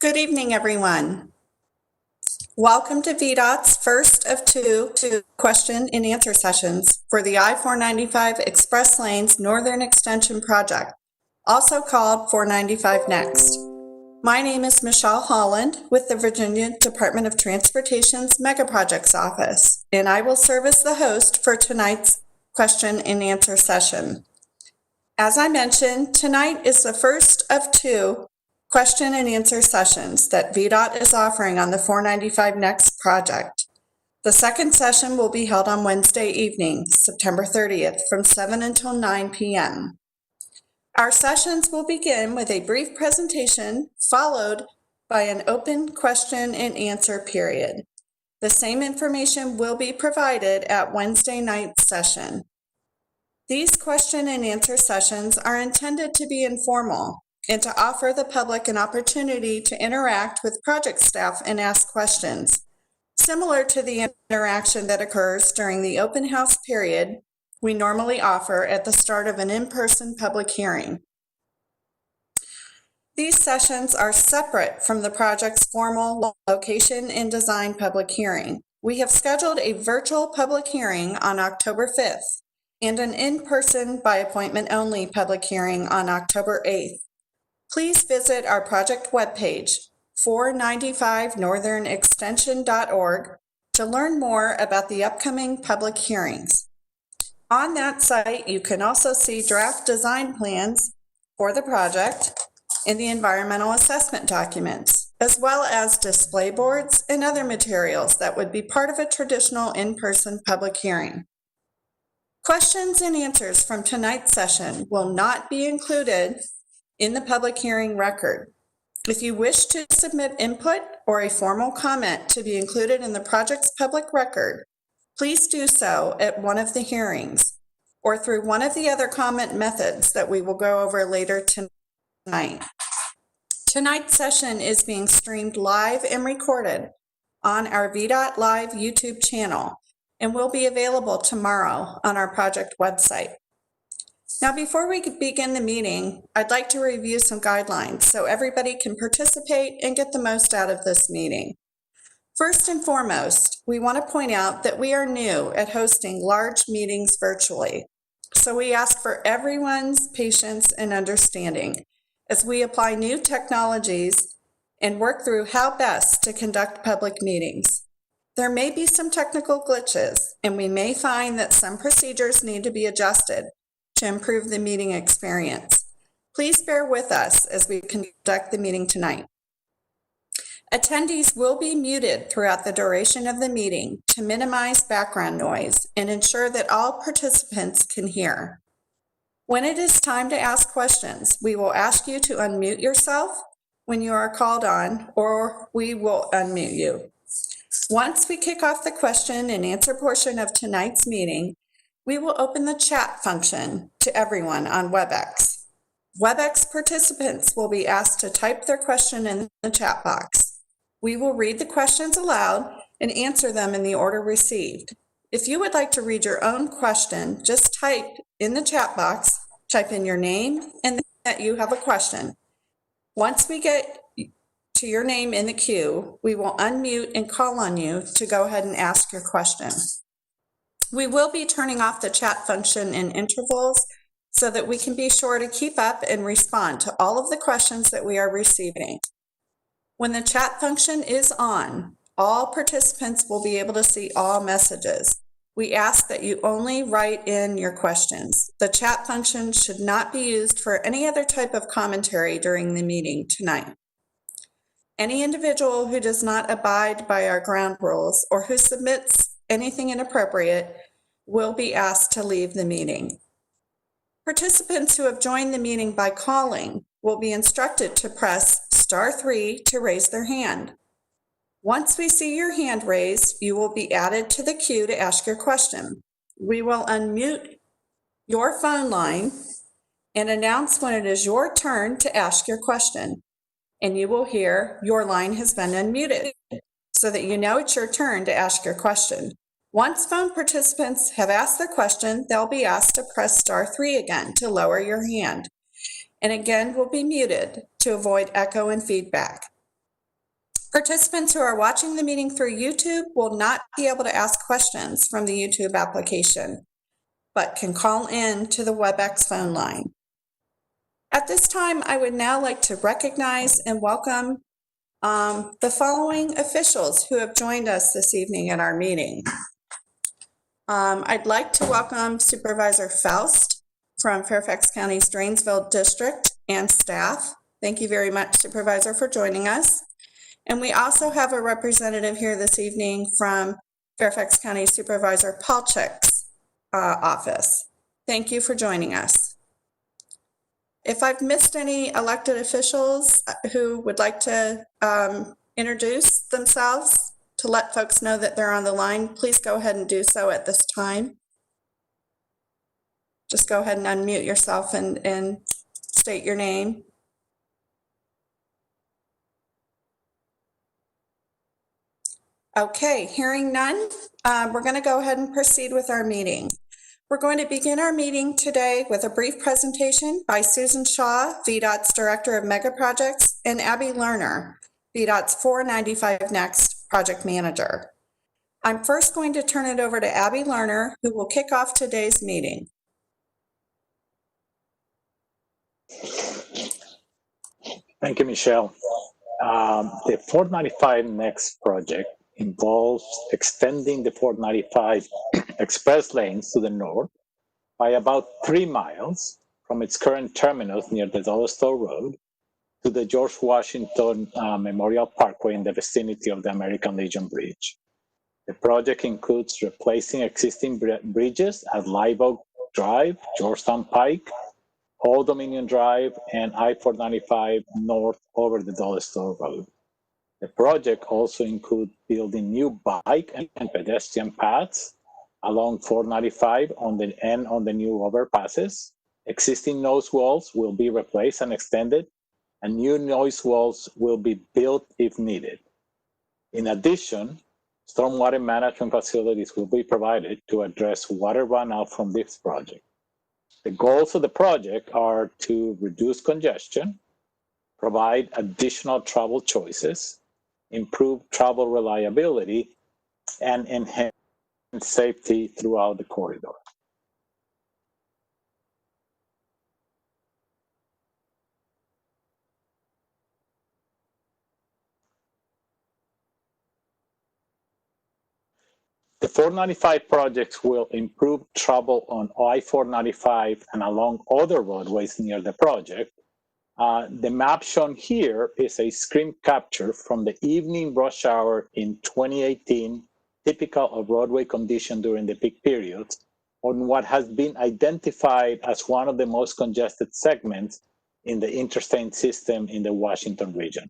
Good evening, everyone. Welcome to VDOT's first of two question and answer sessions for the I-495 Express Lanes Northern Extension Project, also called 495 Next. My name is Michelle Holland with the Virginia Department of Transportation's Mega Projects Office, and I will serve as the host for tonight's question and answer session. As I mentioned, tonight is the first of two question and answer sessions that VDOT is offering on the 495 Next project. The second session will be held on Wednesday evening, September 30th, from 7 until 9 p.m. Our sessions will begin with a brief presentation, followed by an open question and answer period. The same information will be provided at Wednesday night's session. These question and answer sessions are intended to be informal and to offer the public an opportunity to interact with project staff and ask questions, similar to the interaction that occurs during the open house period we normally offer at the start of an in-person public hearing. These sessions are separate from the project's formal location and design public hearing. We have scheduled a virtual public hearing on October 5th and an in-person by appointment only public hearing on October 8th. Please visit our project webpage, 495northernextension.org, to learn more about the upcoming public hearings. On that site, you can also see draft design plans for the project and the environmental assessment documents, as well as display boards and other materials that would be part of a traditional in-person public hearing. Questions and answers from tonight's session will not be included in the public hearing record. If you wish to submit input or a formal comment to be included in the project's public record, please do so at one of the hearings or through one of the other comment methods that we will go over later tonight. Tonight's session is being streamed live and recorded on our VDOT Live YouTube channel and will be available tomorrow on our project website. Now, before we begin the meeting, I'd like to review some guidelines so everybody can participate and get the most out of this meeting. First and foremost, we want to point out that we are new at hosting large meetings virtually, so we ask for everyone's patience and understanding as we apply new technologies and work through how best to conduct public meetings. There may be some technical glitches, and we may find that some procedures need to be adjusted to improve the meeting experience. Please bear with us as we conduct the meeting tonight. Attendees will be muted throughout the duration of the meeting to minimize background noise and ensure that all participants can hear. When it is time to ask questions, we will ask you to unmute yourself when you are called on, or we will unmute you. Once we kick off the question and answer portion of tonight's meeting, we will open the chat function to everyone on WebEx. WebEx participants will be asked to type their question in the chat box. We will read the questions aloud and answer them in the order received. If you would like to read your own question, just type in the chat box, type in your name and that you have a question. Once we get to your name in the queue, we will unmute and call on you to go ahead and ask your question. We will be turning off the chat function in intervals so that we can be sure to keep up and respond to all of the questions that we are receiving. When the chat function is on, all participants will be able to see all messages. We ask that you only write in your questions. The chat function should not be used for any other type of commentary during the meeting tonight. Any individual who does not abide by our ground rules or who submits anything inappropriate will be asked to leave the meeting. Participants who have joined the meeting by calling will be instructed to press *3 to raise their hand. Once we see your hand raised, you will be added to the queue to ask your question. We will unmute your phone line and announce when it is your turn to ask your question, and you will hear your line has been unmuted so that you know it's your turn to ask your question. Once phone participants have asked their question, they'll be asked to press *3 again to lower your hand, and again will be muted to avoid echo and feedback. Participants who are watching the meeting through YouTube will not be able to ask questions from the YouTube application, but can call in to the WebEx phone line. At this time, I would now like to recognize and welcome the following officials who have joined us this evening at our meeting. I'd like to welcome Supervisor Faust from Fairfax County's Drainsville District and staff. Thank you very much, Supervisor, for joining us. And we also have a representative here this evening from Fairfax County Supervisor Palchik's office. Thank you for joining us. If I've missed any elected officials who would like to introduce themselves to let folks know that they're on the line, please go ahead and do so at this time. Just go ahead and unmute yourself and state your name. Okay, hearing none, we're going to go ahead and proceed with our meeting. We're going to begin our meeting today with a brief presentation by Susan Shaw, VDOT's Director of Mega Projects, and Abby Lerner, VDOT's 495 Next Project Manager. I'm first going to turn it over to Abby Lerner, who will kick off today's meeting. Thank you, Michelle. The 495 Next project involves extending the 495 express lanes to the north by about 3 miles from its current terminus near the Dollar Store Road to the George Washington Memorial Parkway in the vicinity of the American Legion Bridge. The project includes replacing existing bridges at Live Oak Drive, Georgetown Pike, Old Dominion Drive, and I-495 north over the Dollar Store Road. The project also includes building new bike and pedestrian paths along 495 on the new overpasses. Existing nose walls will be replaced and extended, and new noise walls will be built if needed. In addition, stormwater management facilities will be provided to address water runoff from this project. The goals of the project are to reduce congestion, provide additional travel choices, improve travel reliability, and enhance safety throughout the corridor. The 495 projects will improve travel on I-495 and along other roadways near the project. The map shown here is a screen capture from the evening rush hour in 2018, typical of roadway condition during the peak periods, on what has been identified as one of the most congested segments in the interstate system in the Washington region.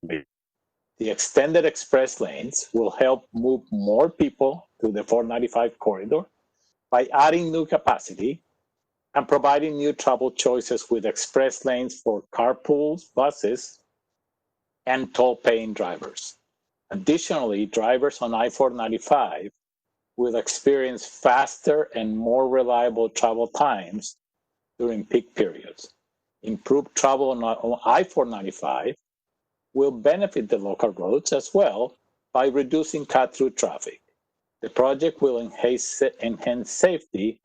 The extended express lanes will help move more people to the 495 corridor by adding new capacity and providing new travel choices with express lanes for carpools, buses, and toll-paying drivers. Additionally, drivers on I-495 will experience faster and more reliable travel times during peak periods. Improved travel on I-495 will benefit the local roads as well by reducing cut-through traffic. The project will enhance safety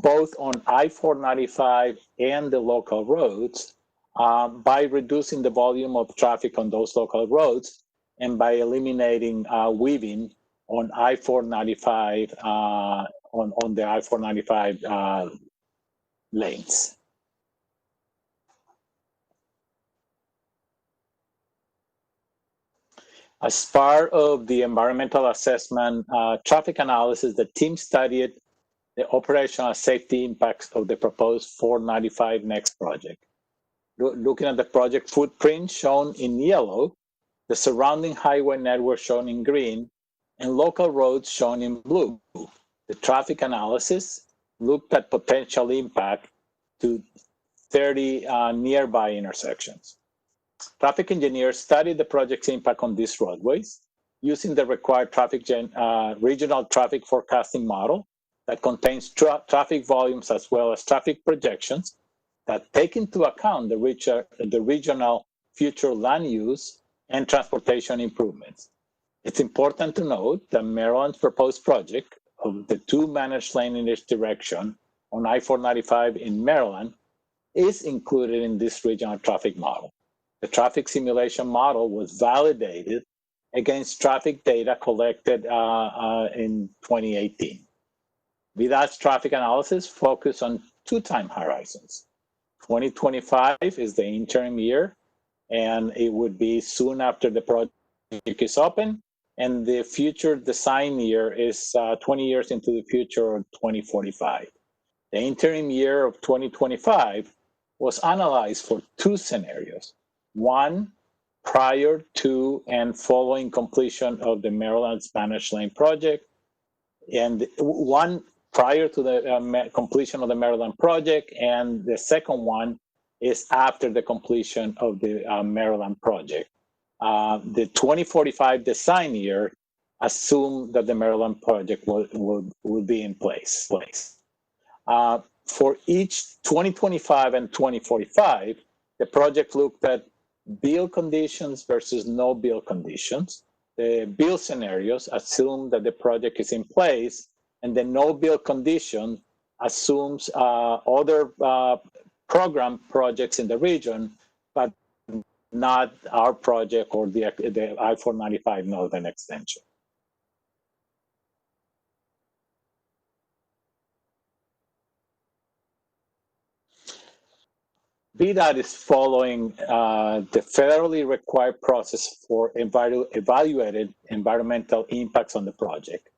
both on I-495 and the local roads by reducing the volume of traffic on those local roads and by eliminating weaving on I-495 on the I-495 lanes. As part of the environmental assessment traffic analysis, the team studied the operational safety impacts of the proposed 495 Next project. Looking at the project footprint shown in yellow, the surrounding highway network shown in green, and local roads shown in blue. The traffic analysis looked at potential impact to 30 nearby intersections. Traffic engineers studied the project's impact on these roadways using the required regional traffic forecasting model that contains traffic volumes as well as traffic projections that take into account the regional future land use and transportation improvements. It's important to note that Maryland's proposed project of the 2 managed lane in each direction on I-495 in Maryland is included in this regional traffic model. The traffic simulation model was validated against traffic data collected in 2018. VDOT's traffic analysis focused on 2 time horizons. 2025 is the interim year, and it would be soon after the project is open, and the future design year is 20 years into the future, or 2045. The interim year of 2025 was analyzed for 2 scenarios. One, prior to and following completion of the Maryland Spanish Lane project, and one prior to the completion of the Maryland project, and the second one is after the completion of the Maryland project. The 2045 design year assumed that the Maryland project would be in place. For each 2025 and 2045, the project looked at build conditions versus no build conditions. The build scenarios assume that the project is in place, and the no build condition assumes other program projects in the region, but not our project or the I-495 Northern Extension. VDOT is following the federally required process for evaluated environmental impacts on the project.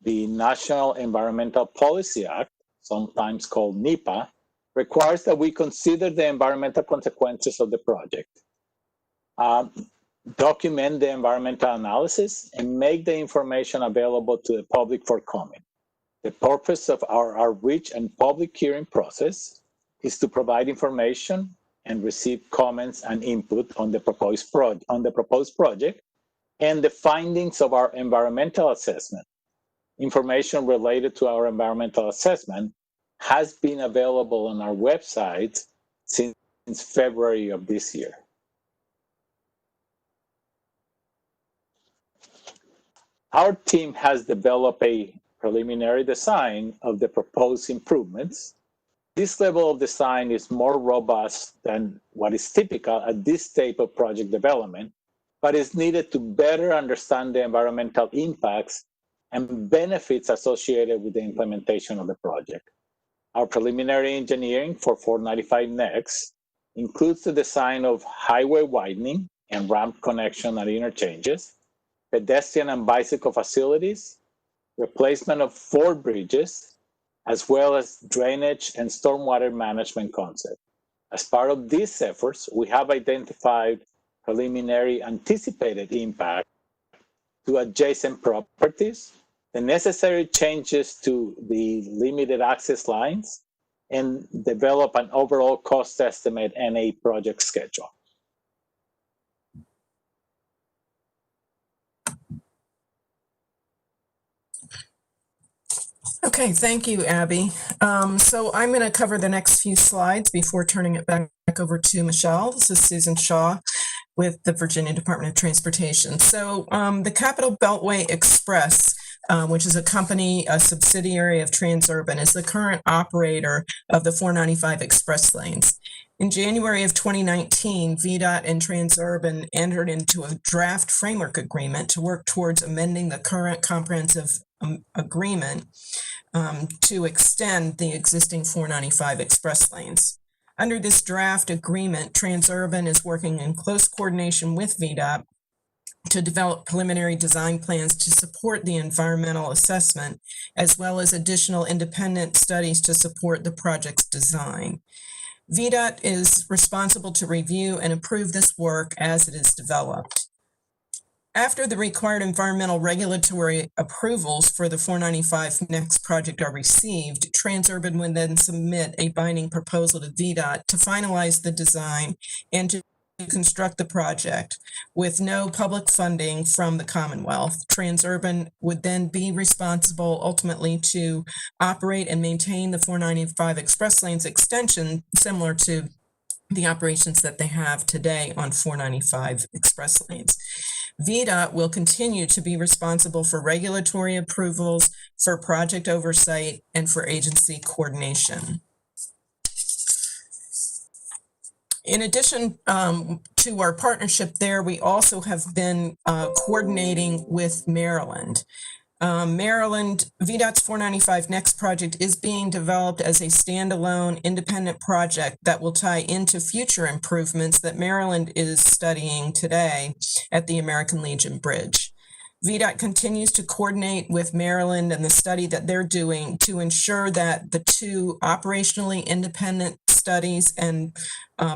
The National Environmental Policy Act, sometimes called NEPA, requires that we consider the environmental consequences of the project, document the environmental analysis, and make the information available to the public for comment. The purpose of our outreach and public hearing process is to provide information and receive comments and input on the proposed project and the findings of our environmental assessment. Information related to our environmental assessment has been available on our website since February of this year. Our team has developed a preliminary design of the proposed improvements. This level of design is more robust than what is typical at this stage of project development, but is needed to better understand the environmental impacts and benefits associated with the implementation of the project. Our preliminary engineering for 495 NEX includes the design of highway widening and ramp connection at interchanges, pedestrian and bicycle facilities, replacement of 4 bridges, as well as drainage and stormwater management concept. As part of these efforts, we have identified preliminary anticipated impact to adjacent properties, the necessary changes to the limited access lines, and develop an overall cost estimate and a project schedule. Okay, thank you, Abby. So I'm going to cover the next few slides before turning it back over to Michelle. This is Susan Shaw with the Virginia Department of Transportation. So the Capital Beltway Express, which is a subsidiary of Transurban, is the current operator of the 495 express lanes. In January of 2019, VDOT and Transurban entered into a draft framework agreement to work towards amending the current comprehensive agreement to extend the existing 495 express lanes. Under this draft agreement, Transurban is working in close coordination with VDOT to develop preliminary design plans to support the environmental assessment, as well as additional independent studies to support the project's design. VDOT is responsible to review and approve this work as it is developed. After the required environmental regulatory approvals for the 495 NEX project are received, Transurban would then submit a binding proposal to VDOT to finalize the design and to construct the project. With no public funding from the Commonwealth, Transurban would then be responsible ultimately to operate and maintain the 495 express lanes extension, similar to the operations that they have today on 495 express lanes. VDOT will continue to be responsible for regulatory approvals, for project oversight, and for agency coordination. In addition to our partnership there, we also have been coordinating with Maryland. Maryland, VDOT's 495 Next project is being developed as a standalone independent project that will tie into future improvements that Maryland is studying today at the American Legion Bridge. VDOT continues to coordinate with Maryland and the study that they're doing to ensure that the two operationally independent studies and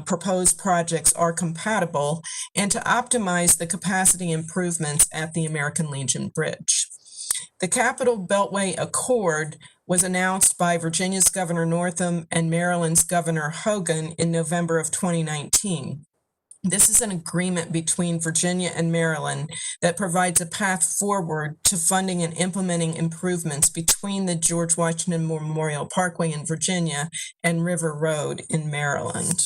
proposed projects are compatible and to optimize the capacity improvements at the American Legion Bridge. The Capital Beltway Accord was announced by Virginia's Governor Northam and Maryland's Governor Hogan in November of 2019. This is an agreement between Virginia and Maryland that provides a path forward to funding and implementing improvements between the George Washington Memorial Parkway in Virginia and River Road in Maryland.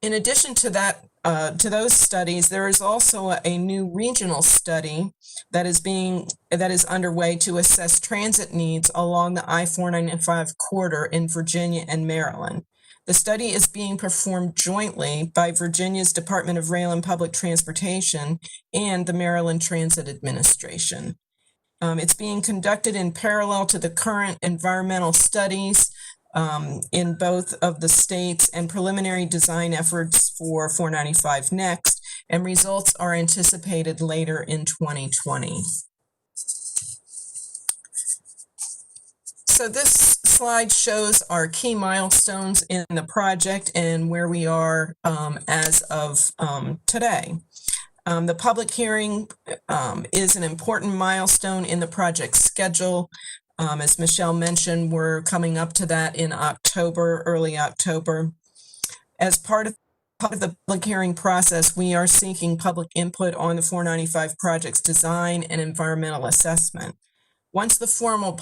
In addition to that, to those studies, there is also a new regional study that is underway to assess transit needs along the I-495 corridor in Virginia and Maryland. The study is being performed jointly by Virginia's Department of Rail and Public Transportation and the Maryland Transit Administration. It's being conducted in parallel to the current environmental studies in both of the states and preliminary design efforts for 495 Next, and results are anticipated later in 2020. So this slide shows our key milestones in the project and where we are as of today. The public hearing is an important milestone in the project schedule. As Michelle mentioned, we're coming up to that in October, early October. As part of the public hearing process, we are seeking public input on the 495 project's design and environmental assessment. Once the formal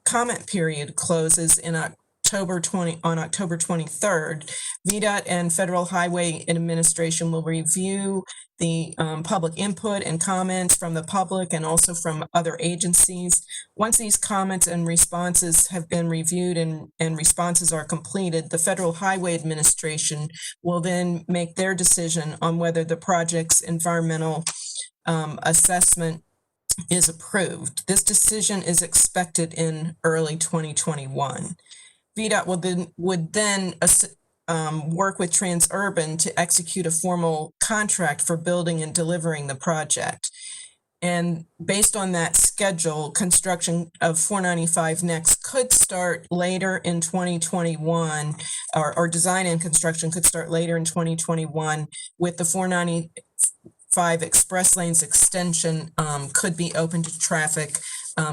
comment period closes in October 23rd, VDOT and Federal Highway Administration will review the public input and comments from the public and also from other agencies. Once these comments and responses have been reviewed and responses are completed, the Federal Highway Administration will then make their decision on whether the project's environmental assessment is approved. This decision is expected in early 2021. VDOT would then work with Transurban to execute a formal contract for building and delivering the project. And based on that schedule, construction of 495 Next could start later in 2021, or design and construction could start later in 2021, with the 495 express lanes extension could be open to traffic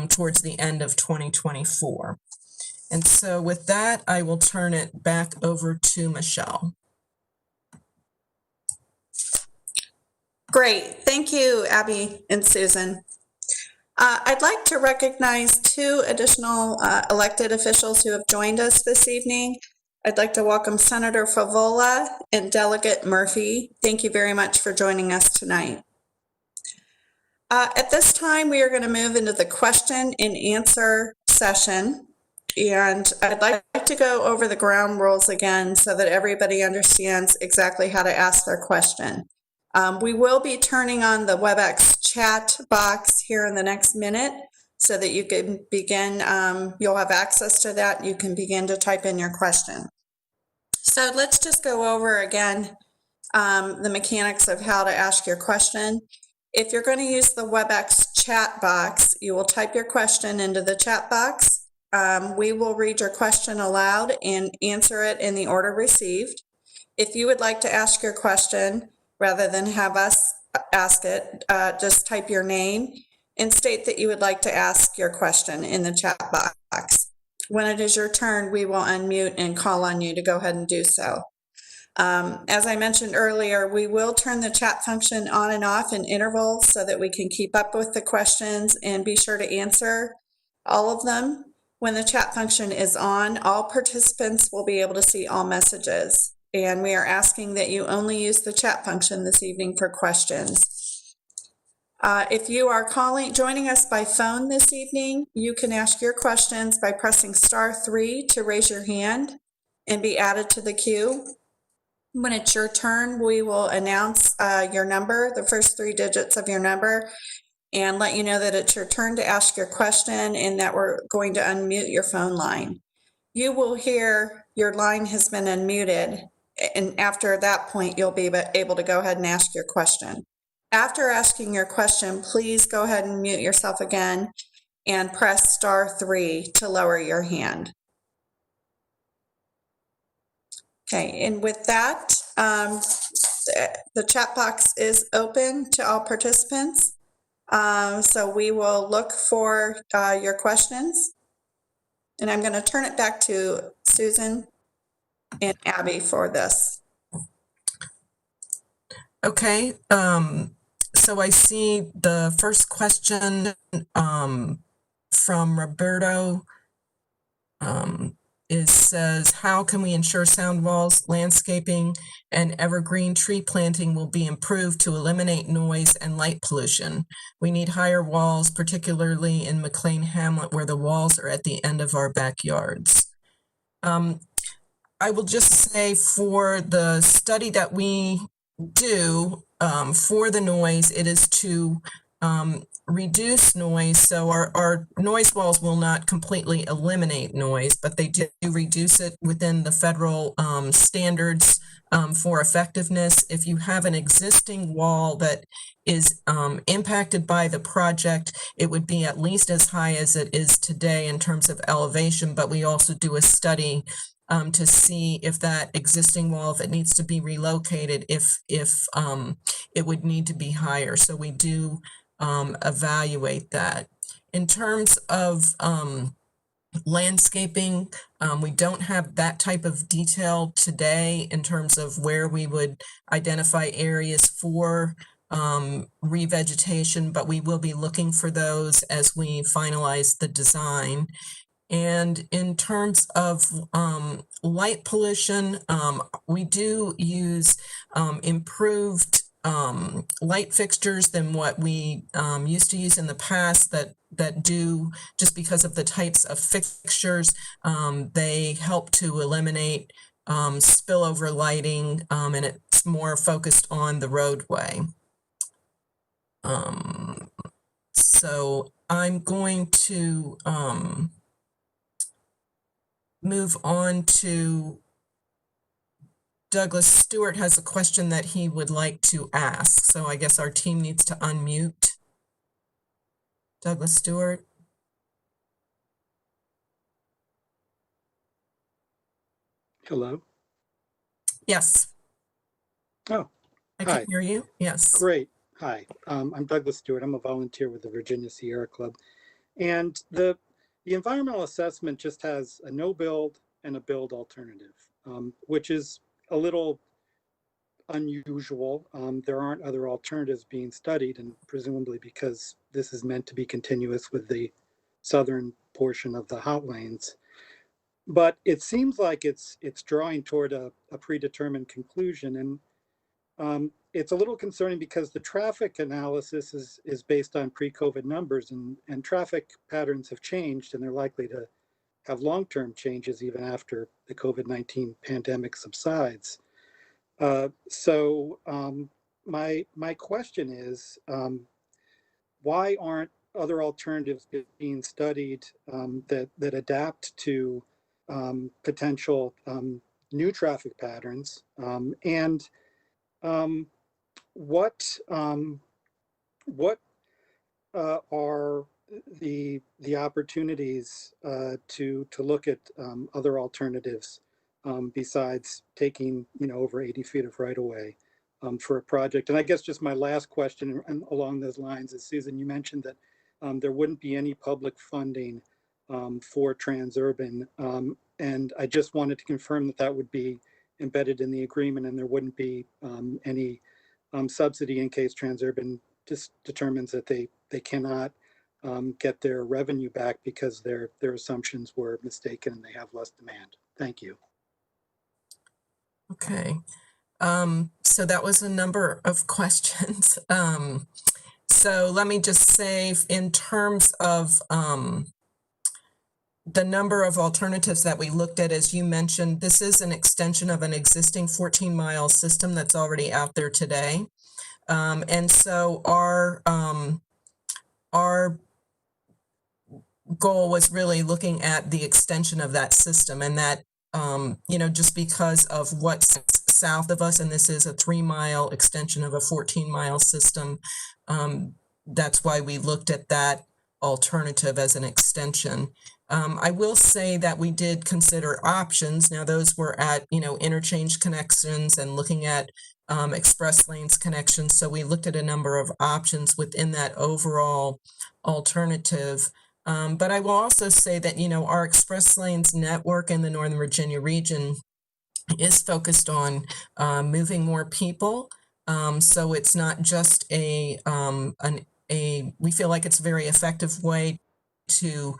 towards the end of 2024. And so with that, I will turn it back over to Michelle. Great. Thank you, Abby and Susan. I'd like to recognize two additional elected officials who have joined us this evening. I'd like to welcome Senator Favola and Delegate Murphy. Thank you very much for joining us tonight. At this time, we are going to move into the question and answer session. And I'd like to go over the ground rules again so that everybody understands exactly how to ask their question. We will be turning on the WebEx chat box here in the next minute so that you can begin, you'll have access to that. You can begin to type in your question. So let's just go over again the mechanics of how to ask your question. If you're going to use the WebEx chat box, you will type your question into the chat box. We will read your question aloud and answer it in the order received. If you would like to ask your question, rather than have us ask it, just type your name and state that you would like to ask your question in the chat box. When it is your turn, we will unmute and call on you to go ahead and do so. As I mentioned earlier, we will turn the chat function on and off in intervals so that we can keep up with the questions and be sure to answer all of them. When the chat function is on, all participants will be able to see all messages. And we are asking that you only use the chat function this evening for questions. If you are joining us by phone this evening, you can ask your questions by pressing *3 to raise your hand and be added to the queue. When it's your turn, we will announce your number, the first 3 digits of your number, and let you know that it's your turn to ask your question and that we're going to unmute your phone line. You will hear your line has been unmuted, and after that point, you'll be able to go ahead and ask your question. After asking your question, please go ahead and mute yourself again and press *3 to lower your hand. Okay, and with that, the chat box is open to all participants. So we will look for your questions. And I'm going to turn it back to Susan and Abby for this. Okay, so I see the first question from Roberto says, how can we ensure sound walls, landscaping, and evergreen tree planting will be improved to eliminate noise and light pollution? We need higher walls, particularly in McLean Hamlet, where the walls are at the end of our backyards. I will just say, for the study that we do for the noise, it is to reduce noise. So our noise walls will not completely eliminate noise, but they do reduce it within the federal standards for effectiveness. If you have an existing wall that is impacted by the project, it would be at least as high as it is today in terms of elevation, but we also do a study to see if that existing wall, if it needs to be relocated, if it would need to be higher. So we do evaluate that. In terms of landscaping, we don't have that type of detail today in terms of where we would identify areas for revegetation, but we will be looking for those as we finalize the design. And in terms of light pollution, we do use improved light fixtures than what we used to use in the past that do, just because of the types of fixtures, they help to eliminate spillover lighting, and it's more focused on the roadway. So I'm going to move on to Douglas Stewart has a question that he would like to ask. So I guess our team needs to unmute Douglas Stewart. Hello. Yes. Oh, I hi. can hear you. Yes. Great. Hi. I'm Douglas Stewart. I'm a volunteer with the Virginia Sierra Club. And the environmental assessment just has a no build and a build alternative, which is a little unusual. There aren't other alternatives being studied, and presumably because this is meant to be continuous with the southern portion of the hot lanes. But it seems like it's drawing toward a predetermined conclusion. And it's a little concerning because the traffic analysis is based on pre-COVID numbers, and traffic patterns have changed, and they're likely to have long-term changes even after the COVID-19 pandemic subsides. So my question is, why aren't other alternatives being studied that adapt to potential new traffic patterns? And what are the opportunities to look at other alternatives besides taking over 80 feet of right of way for a project? And I guess just my last question and along those lines is, Susan, you mentioned that there wouldn't be any public funding for Transurban, and I just wanted to confirm that would be embedded in the agreement, and there wouldn't be any subsidy in case Transurban just determines that they cannot get their revenue back because their assumptions were mistaken and they have less demand. Thank you. Okay. So that was a number of questions. So let me just say, in terms of the number of alternatives that we looked at, as you mentioned, this is an extension of an existing 14-mile system that's already out there today. And so our goal was really looking at the extension of that system, and that, just because of what's south of us, and this is a 3-mile extension of a 14-mile system, that's why we looked at that alternative as an extension. I will say that we did consider options. Now, those were at, interchange connections and looking at express lanes connections. So we looked at a number of options within that overall alternative. But I will also say that, our express lanes network in the Northern Virginia region is focused on moving more people. So it's not just we feel like it's a very effective way to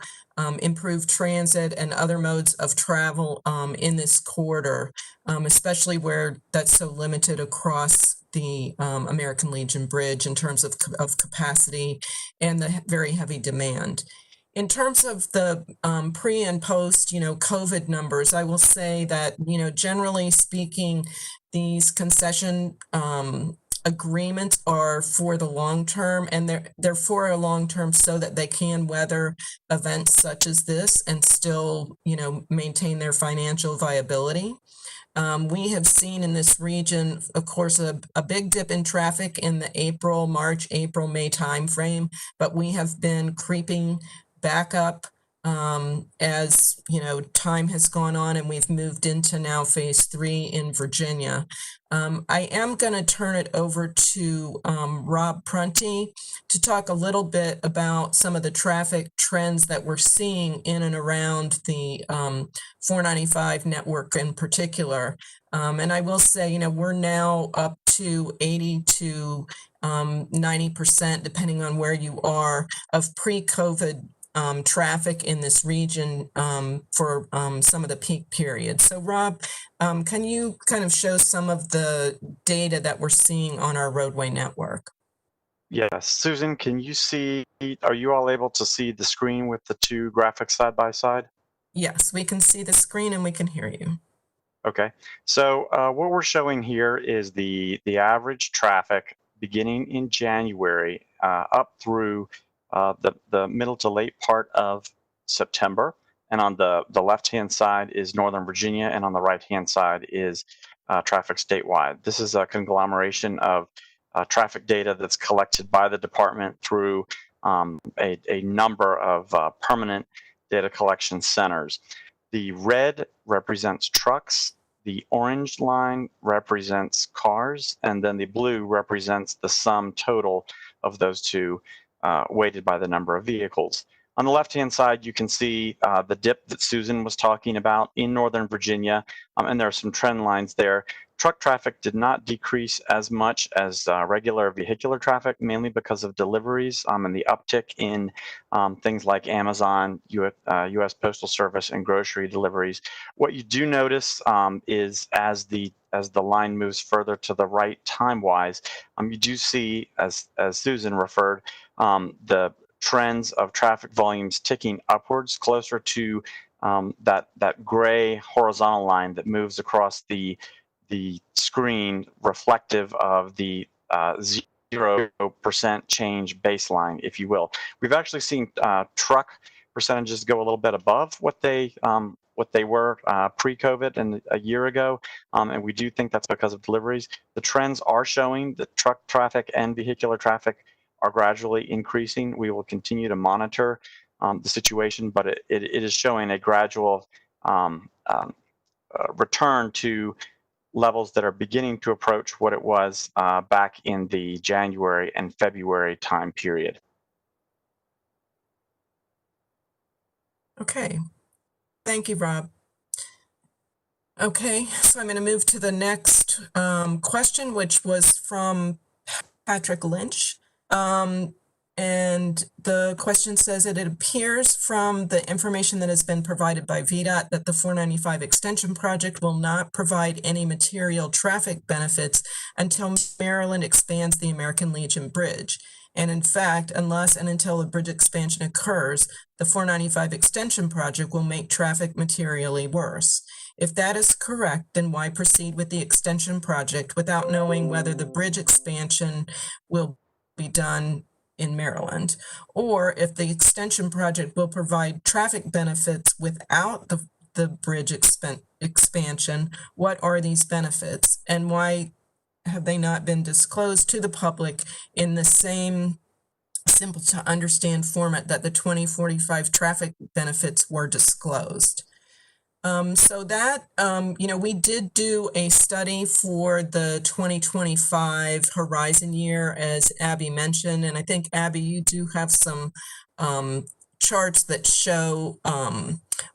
improve transit and other modes of travel in this corridor, especially where that's so limited across the American Legion Bridge in terms of capacity and the very heavy demand. In terms of the pre and post, COVID numbers, I will say that, generally speaking, these concession agreements are for the long term, and they're for a long term so that they can weather events such as this and still, maintain their financial viability. We have seen in this region, of course, a big dip in traffic in the March, April, May timeframe, but we have been creeping back up as time has gone on, and we've moved into now phase 3 in Virginia. I am going to turn it over to Rob Prunty to talk a little bit about some of the traffic trends that we're seeing in and around the 495 network in particular. And I will say, we're now up to 80 to 90%, depending on where you are, of pre-COVID traffic in this region for some of the peak periods. So Rob, can you kind of show some of the data that we're seeing on our roadway network? Yes, Susan, are you all able to see the screen with the two graphics side by side? Yes, we can see the screen and we can hear you. Okay, so what we're showing here is the average traffic beginning in January up through the middle to late part of September. And on the left-hand side is Northern Virginia, and on the right-hand side is traffic statewide. This is a conglomeration of traffic data that's collected by the department through a number of permanent data collection centers. The red represents trucks, the orange line represents cars, and then the blue represents the sum total of those two, weighted by the number of vehicles. On the left-hand side, you can see the dip that Susan was talking about in Northern Virginia, and there are some trend lines there. Truck traffic did not decrease as much as regular vehicular traffic, mainly because of deliveries and the uptick in things like Amazon, U.S. Postal Service, and grocery deliveries. What you do notice is as the line moves further to the right time-wise, you do see, as Susan referred, the trends of traffic volumes ticking upwards closer to that gray horizontal line that moves across the screen, reflective of the 0% change baseline, if you will. We've actually seen truck percentages go a little bit above what they were pre-COVID and a year ago, and we do think that's because of deliveries. The trends are showing that truck traffic and vehicular traffic are gradually increasing. We will continue to monitor the situation, but it is showing a gradual return to levels that are beginning to approach what it was back in the January and February time period. Okay, thank you, Rob. Okay, so I'm going to move to the next question, which was from Patrick Lynch. And And the question says that it appears from the information that has been provided by VDOT that the 495 extension project will not provide any material traffic benefits until Maryland expands the American Legion Bridge. And in fact, unless and until the bridge expansion occurs, the 495 extension project will make traffic materially worse. If that is correct, then why proceed with the extension project without knowing whether the bridge expansion will be done in Maryland? Or if the extension project will provide traffic benefits without the bridge expansion, what are these benefits? And why have they not been disclosed to the public in the same simple to understand format that the 2045 traffic benefits were disclosed? So that, we did do a study for the 2025 horizon year, as Abby mentioned, and I think, Abby, you do have some charts that show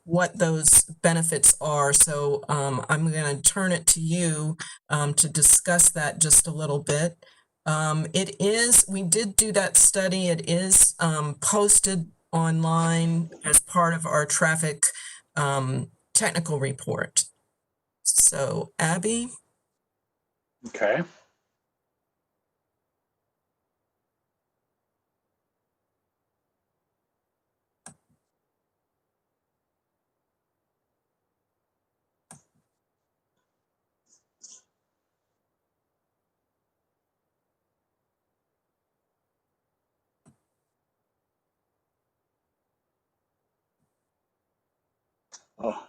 what those benefits are. So I'm going to turn it to you to discuss that just a little bit. We did do that study. It is posted online as part of our traffic technical report. So, Abby? Okay. Oh,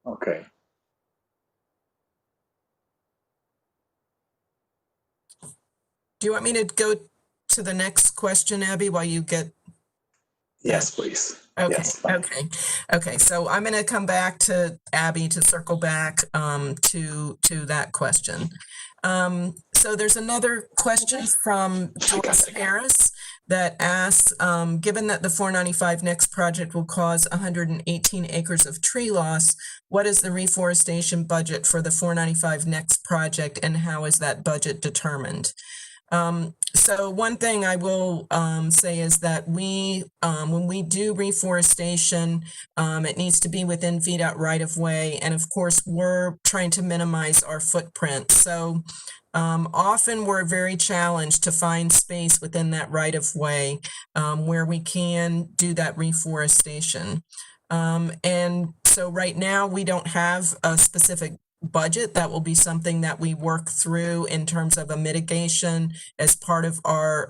okay. Do you want me to go to the next question, Abby, while you get? Yes, please. Okay, Yes, fine. okay. So I'm going to come back to Abby to circle back to that question. So there's another question from Joyce Harris that asks, given that the 495 next project will cause 118 acres of tree loss, what is the reforestation budget for the 495 next project, and how is that budget determined? So one thing I will say is that when we do reforestation, it needs to be within VDOT right of way. And of course, we're trying to minimize our footprint. So often we're very challenged to find space within that right of way where we can do that reforestation. And so right now we don't have a specific budget. That will be something that we work through in terms of a mitigation as part of our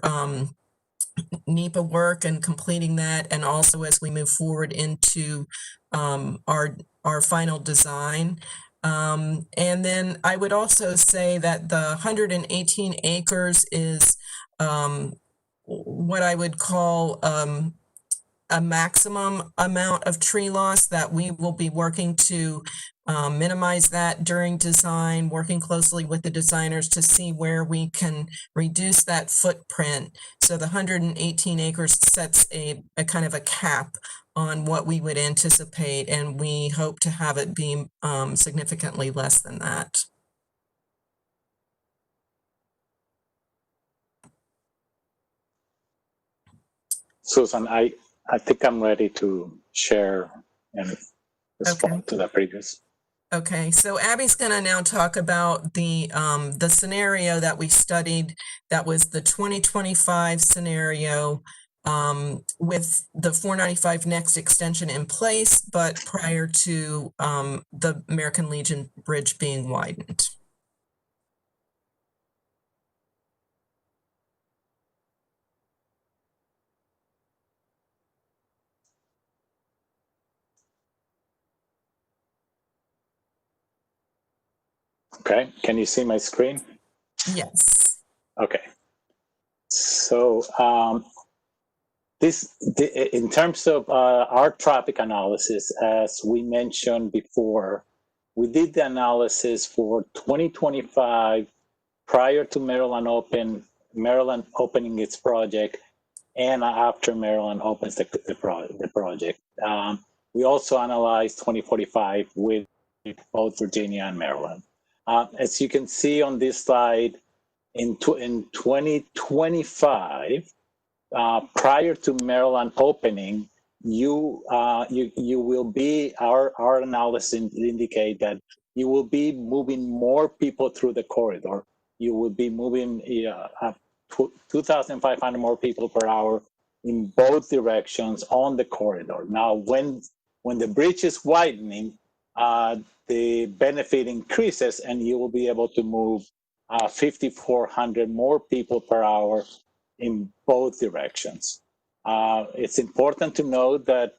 NEPA work and completing that, and also as we move forward into our final design. And then I would also say that the 118 acres is what I would call a maximum amount of tree loss that we will be working to minimize that during design, working closely with the designers to see where we can reduce that footprint. So the 118 acres sets a kind of a cap on what we would anticipate, and we hope to have it be significantly less than that. Susan, I think I'm ready to share and respond to the previous. Okay, so Abby's going to now talk about the scenario that we studied. That was the 2025 scenario with the 495 next extension in place, but prior to the American Legion Bridge being widened. Okay, can you see my screen? Yes. Okay. So in terms of our traffic analysis, as we mentioned before, we did the analysis for 2025 prior to Maryland opening its project, and after Maryland opens the project. We also analyzed 2045 with both Virginia and Maryland. As you can see on this slide, in 2025, prior to Maryland opening, you will be, our analysis indicate that you will be moving more people through the corridor. You will be moving 2,500 more people per hour in both directions on the corridor. Now, when the bridge is widening, the benefit increases and you will be able to move 5,400 more people per hour in both directions. It's important to note that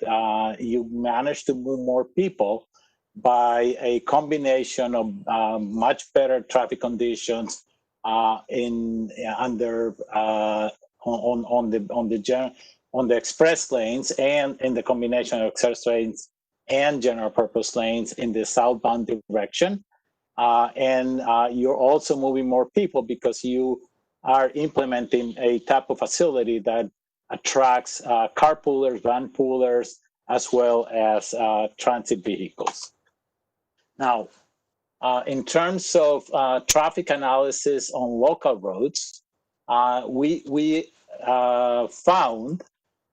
you manage to move more people by a combination of much better traffic conditions on the express lanes and in the combination of express lanes and general purpose lanes in the southbound direction. And you're also moving more people because you are implementing a type of facility that attracts carpoolers, van poolers, as well as transit vehicles. Now, in terms of traffic analysis on local roads, we found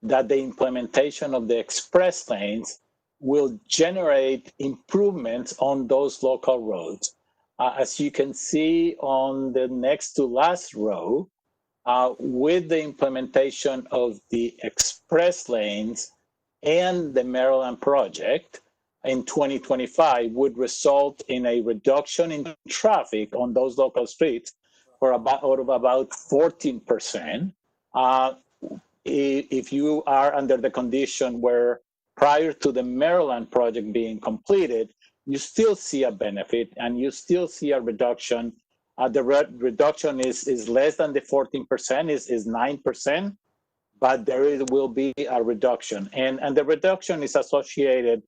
that the implementation of the express lanes will generate improvements on those local roads. As you can see on the next to last row, with the implementation of the express lanes and the Maryland project in 2025 would result in a reduction in traffic on those local streets for about 14%. If you are under the condition where prior to the Maryland project being completed, you still see a benefit and you still see a reduction. The reduction is less than the 14%, is 9%, but there will be a reduction. And the reduction is associated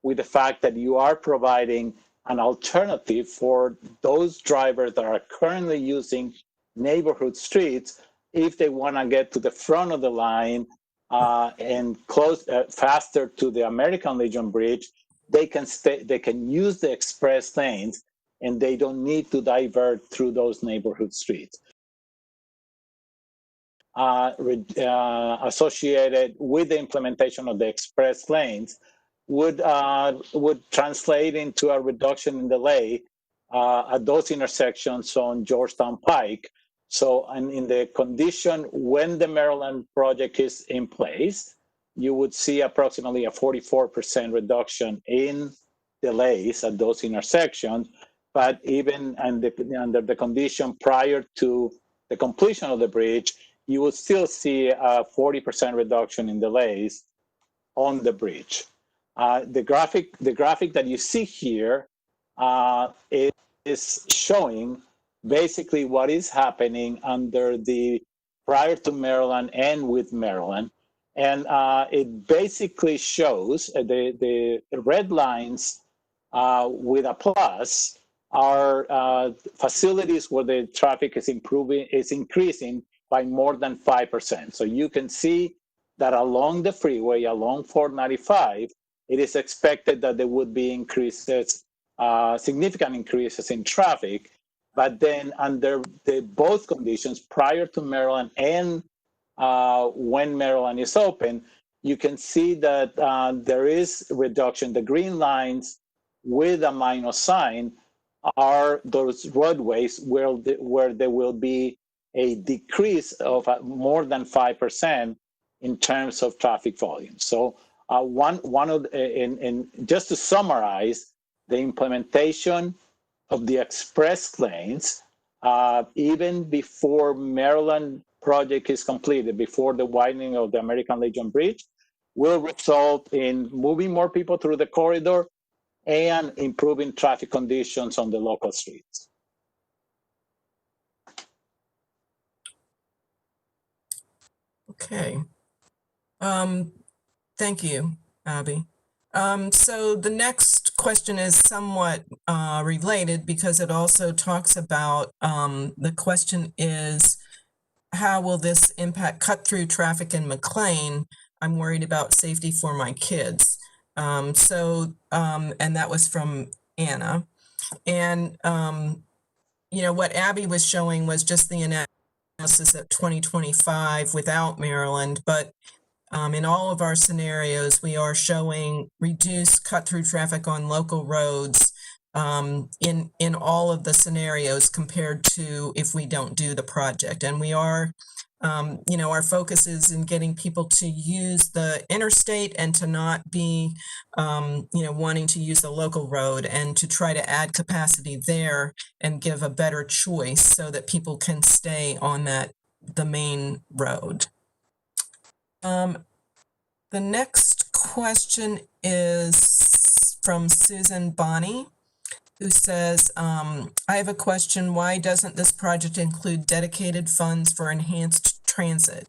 with the fact that you are providing an alternative for those drivers that are currently using neighborhood streets. If they want to get to the front of the line and close faster to the American Legion Bridge, they can use the express lanes and they don't need to divert through those neighborhood streets. Associated with the implementation of the express lanes would translate into a reduction in delay at those intersections on Georgetown Pike. So, and in the condition when the Maryland project is in place, you would see approximately a 44% reduction in delays at those intersections. But even under the condition prior to the completion of the bridge, you will still see a 40% reduction in delays on the bridge. The graphic that you see here is showing basically what is happening under the prior to Maryland and with Maryland. And it basically shows the red lines with a plus are facilities where the traffic is increasing by more than 5%. So you can see that along the freeway, along 495, it is expected that there would be increases, significant increases in traffic. But then under both conditions, prior to Maryland and when Maryland is open, you can see that there is reduction. The green lines with a minus sign are those roadways where there will be a decrease of more than 5% in terms of traffic volume. So just to summarize, the implementation of the express lanes, even before Maryland project is completed, before the widening of the American Legion Bridge, will result in moving more people through the corridor and improving traffic conditions on the local streets. Okay. Thank you, Abby. So the next question is somewhat related because it also talks about, the question is, how will this impact cut-through traffic in McLean? I'm worried about safety for my kids. And that was from Anna. And, what Abby was showing was just the analysis at 2025 without Maryland, but in all of our scenarios, we are showing reduced cut-through traffic on local roads in all of the scenarios compared to if we don't do the project. And we are, our focus is in getting people to use the interstate and to not be, wanting to use the local road, and to try to add capacity there and give a better choice so that people can stay on the main road. The next question is from Susan Bonney, who says, I have a question. Why doesn't this project include dedicated funds for enhanced transit?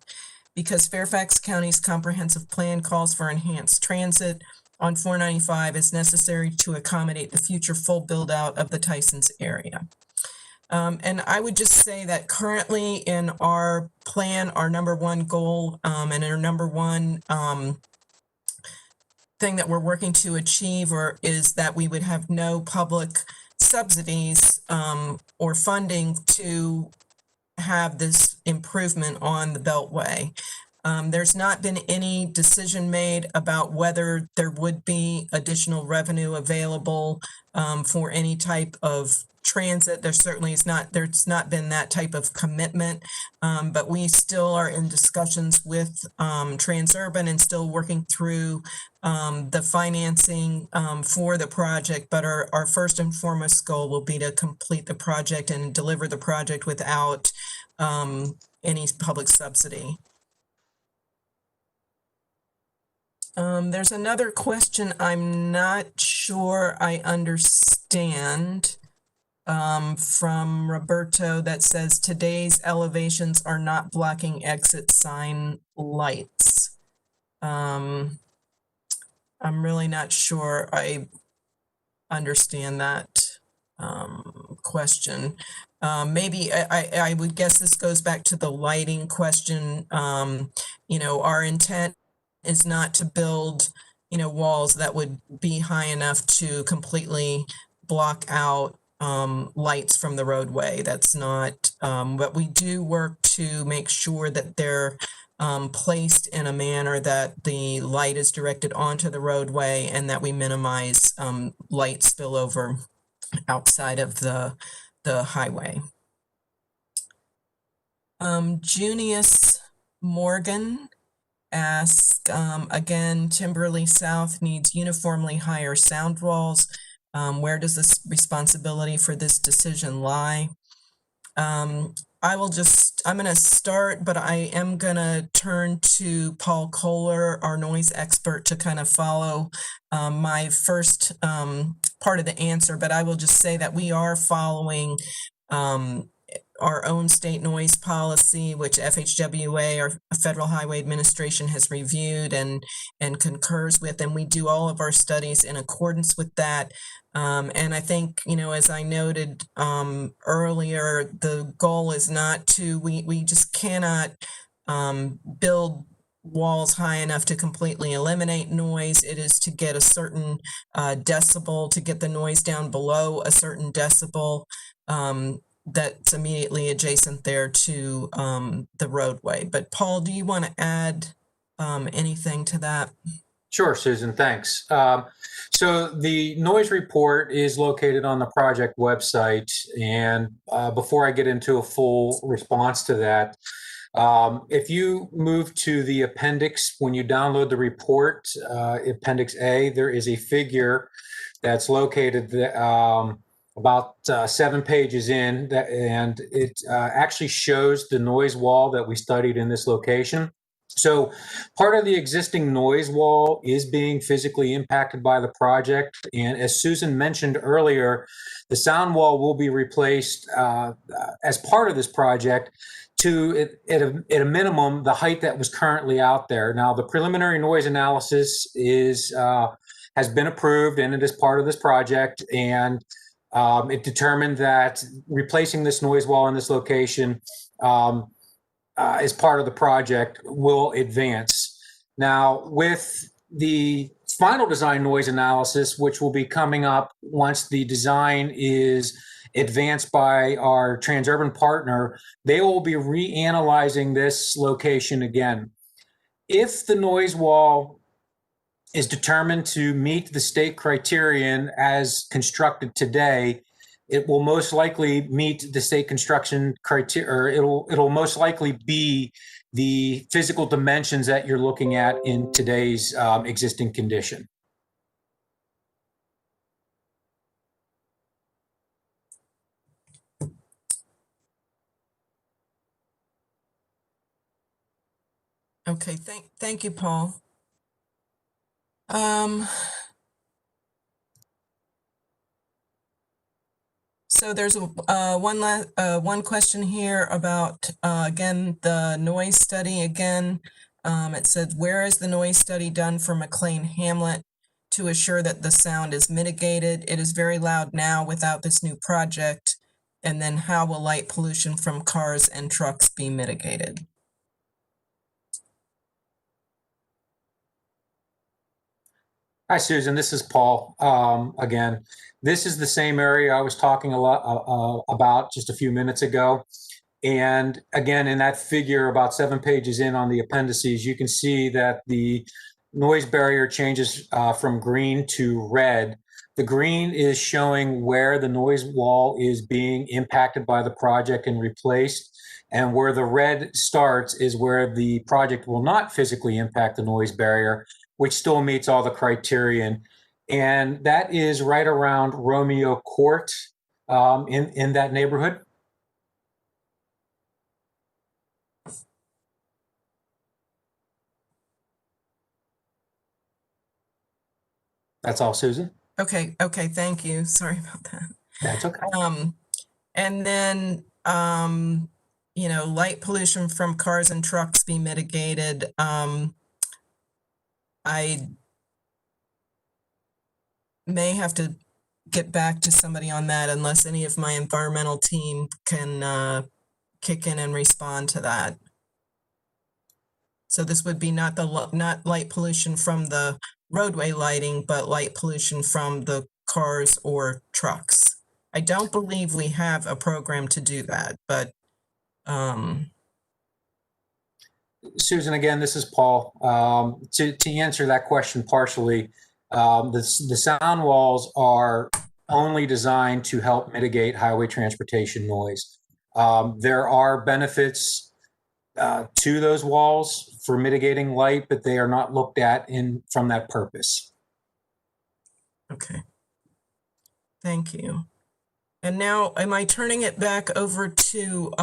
Because Fairfax County's comprehensive plan calls for enhanced transit on 495 is necessary to accommodate the future full build out of the Tysons area. And I would just say that currently in our plan, our number one goal and our number one thing that we're working to achieve is that we would have no public subsidies or funding to have this improvement on the Beltway. There's not been any decision made about whether there would be additional revenue available for any type of transit. There certainly is not, there's not been that type of commitment, but we still are in discussions with Transurban and still working through the financing for the project. But our first and foremost goal will be to complete the project and deliver the project without any public subsidy. There's another question I'm not sure I understand from Roberto that says today's elevations are not blocking exit sign lights. I'm really not sure I understand that question. Maybe I would guess this goes back to the lighting question. Our intent is not to build, walls that would be high enough to completely block out lights from the roadway. That's not, but we do work to make sure that they're placed in a manner that the light is directed onto the roadway and that we minimize light spillover outside of the highway. Junius Morgan asks, again, Timberley South needs uniformly higher sound walls. Where does this responsibility for this decision lie? I'm going to start, but I am going to turn to Paul Kohler, our noise expert, to kind of follow my first part of the answer. But I will just say that we are following our own state noise policy, which FHWA, our Federal Highway Administration, has reviewed and concurs with, and we do all of our studies in accordance with that. And I think, as I noted earlier, the goal is not to, we just cannot build walls high enough to completely eliminate noise. It is to get a certain decibel, to get the noise down below a certain decibel that's immediately adjacent there to the roadway. But Paul, do you want to add anything to that? Sure, Susan, thanks. So the noise report is located on the project website. And before I get into a full response to that, if you move to the appendix, when you download the report, Appendix A, there is a figure that's located about 7 pages in, and it actually shows the noise wall that we studied in this location. So part of the existing noise wall is being physically impacted by the project. And as Susan mentioned earlier, the sound wall will be replaced as part of this project to, at a minimum, the height that was currently out there. Now, the preliminary noise analysis has been approved, and it is part of this project. And it determined that replacing this noise wall in this location as part of the project will advance. Now, with the final design noise analysis, which will be coming up once the design is advanced by our Transurban partner, they will be reanalyzing this location again. If the noise wall is determined to meet the state criterion as constructed today, it will most likely meet the state construction criteria, or it'll most likely be the physical dimensions that you're looking at in today's existing condition. Okay, thank you, Paul. So there's one question here about, again, the noise study again. It said, where is the noise study done for McLean Hamlet to assure that the sound is mitigated? It is very loud now without this new project. And then how will light pollution from cars and trucks be mitigated? Hi, Susan. This is Paul again. This is the same area I was talking a lot about just a few minutes ago. And again, in that figure, about 7 pages in on the appendices, you can see that the noise barrier changes from green to red. The green is showing where the noise wall is being impacted by the project and replaced. And where the red starts is where the project will not physically impact the noise barrier, which still meets all the criterion. And that is right around Romeo Court in that neighborhood. That's all, Susan. Okay, thank you. Sorry about that. That's okay. And then, you know, light pollution from cars and trucks be mitigated. I may have to get back to somebody on that unless any of my environmental team can kick in and respond to that. So this would be not light pollution from the roadway lighting, but light pollution from the cars or trucks. I don't believe we have a program to do that, but Susan, again, this is Paul. To answer that question partially, the sound walls are only designed to help mitigate highway transportation noise. There are benefits to those walls for mitigating light, but they are not looked at from that purpose. okay. Thank you. And now, am I turning it back over to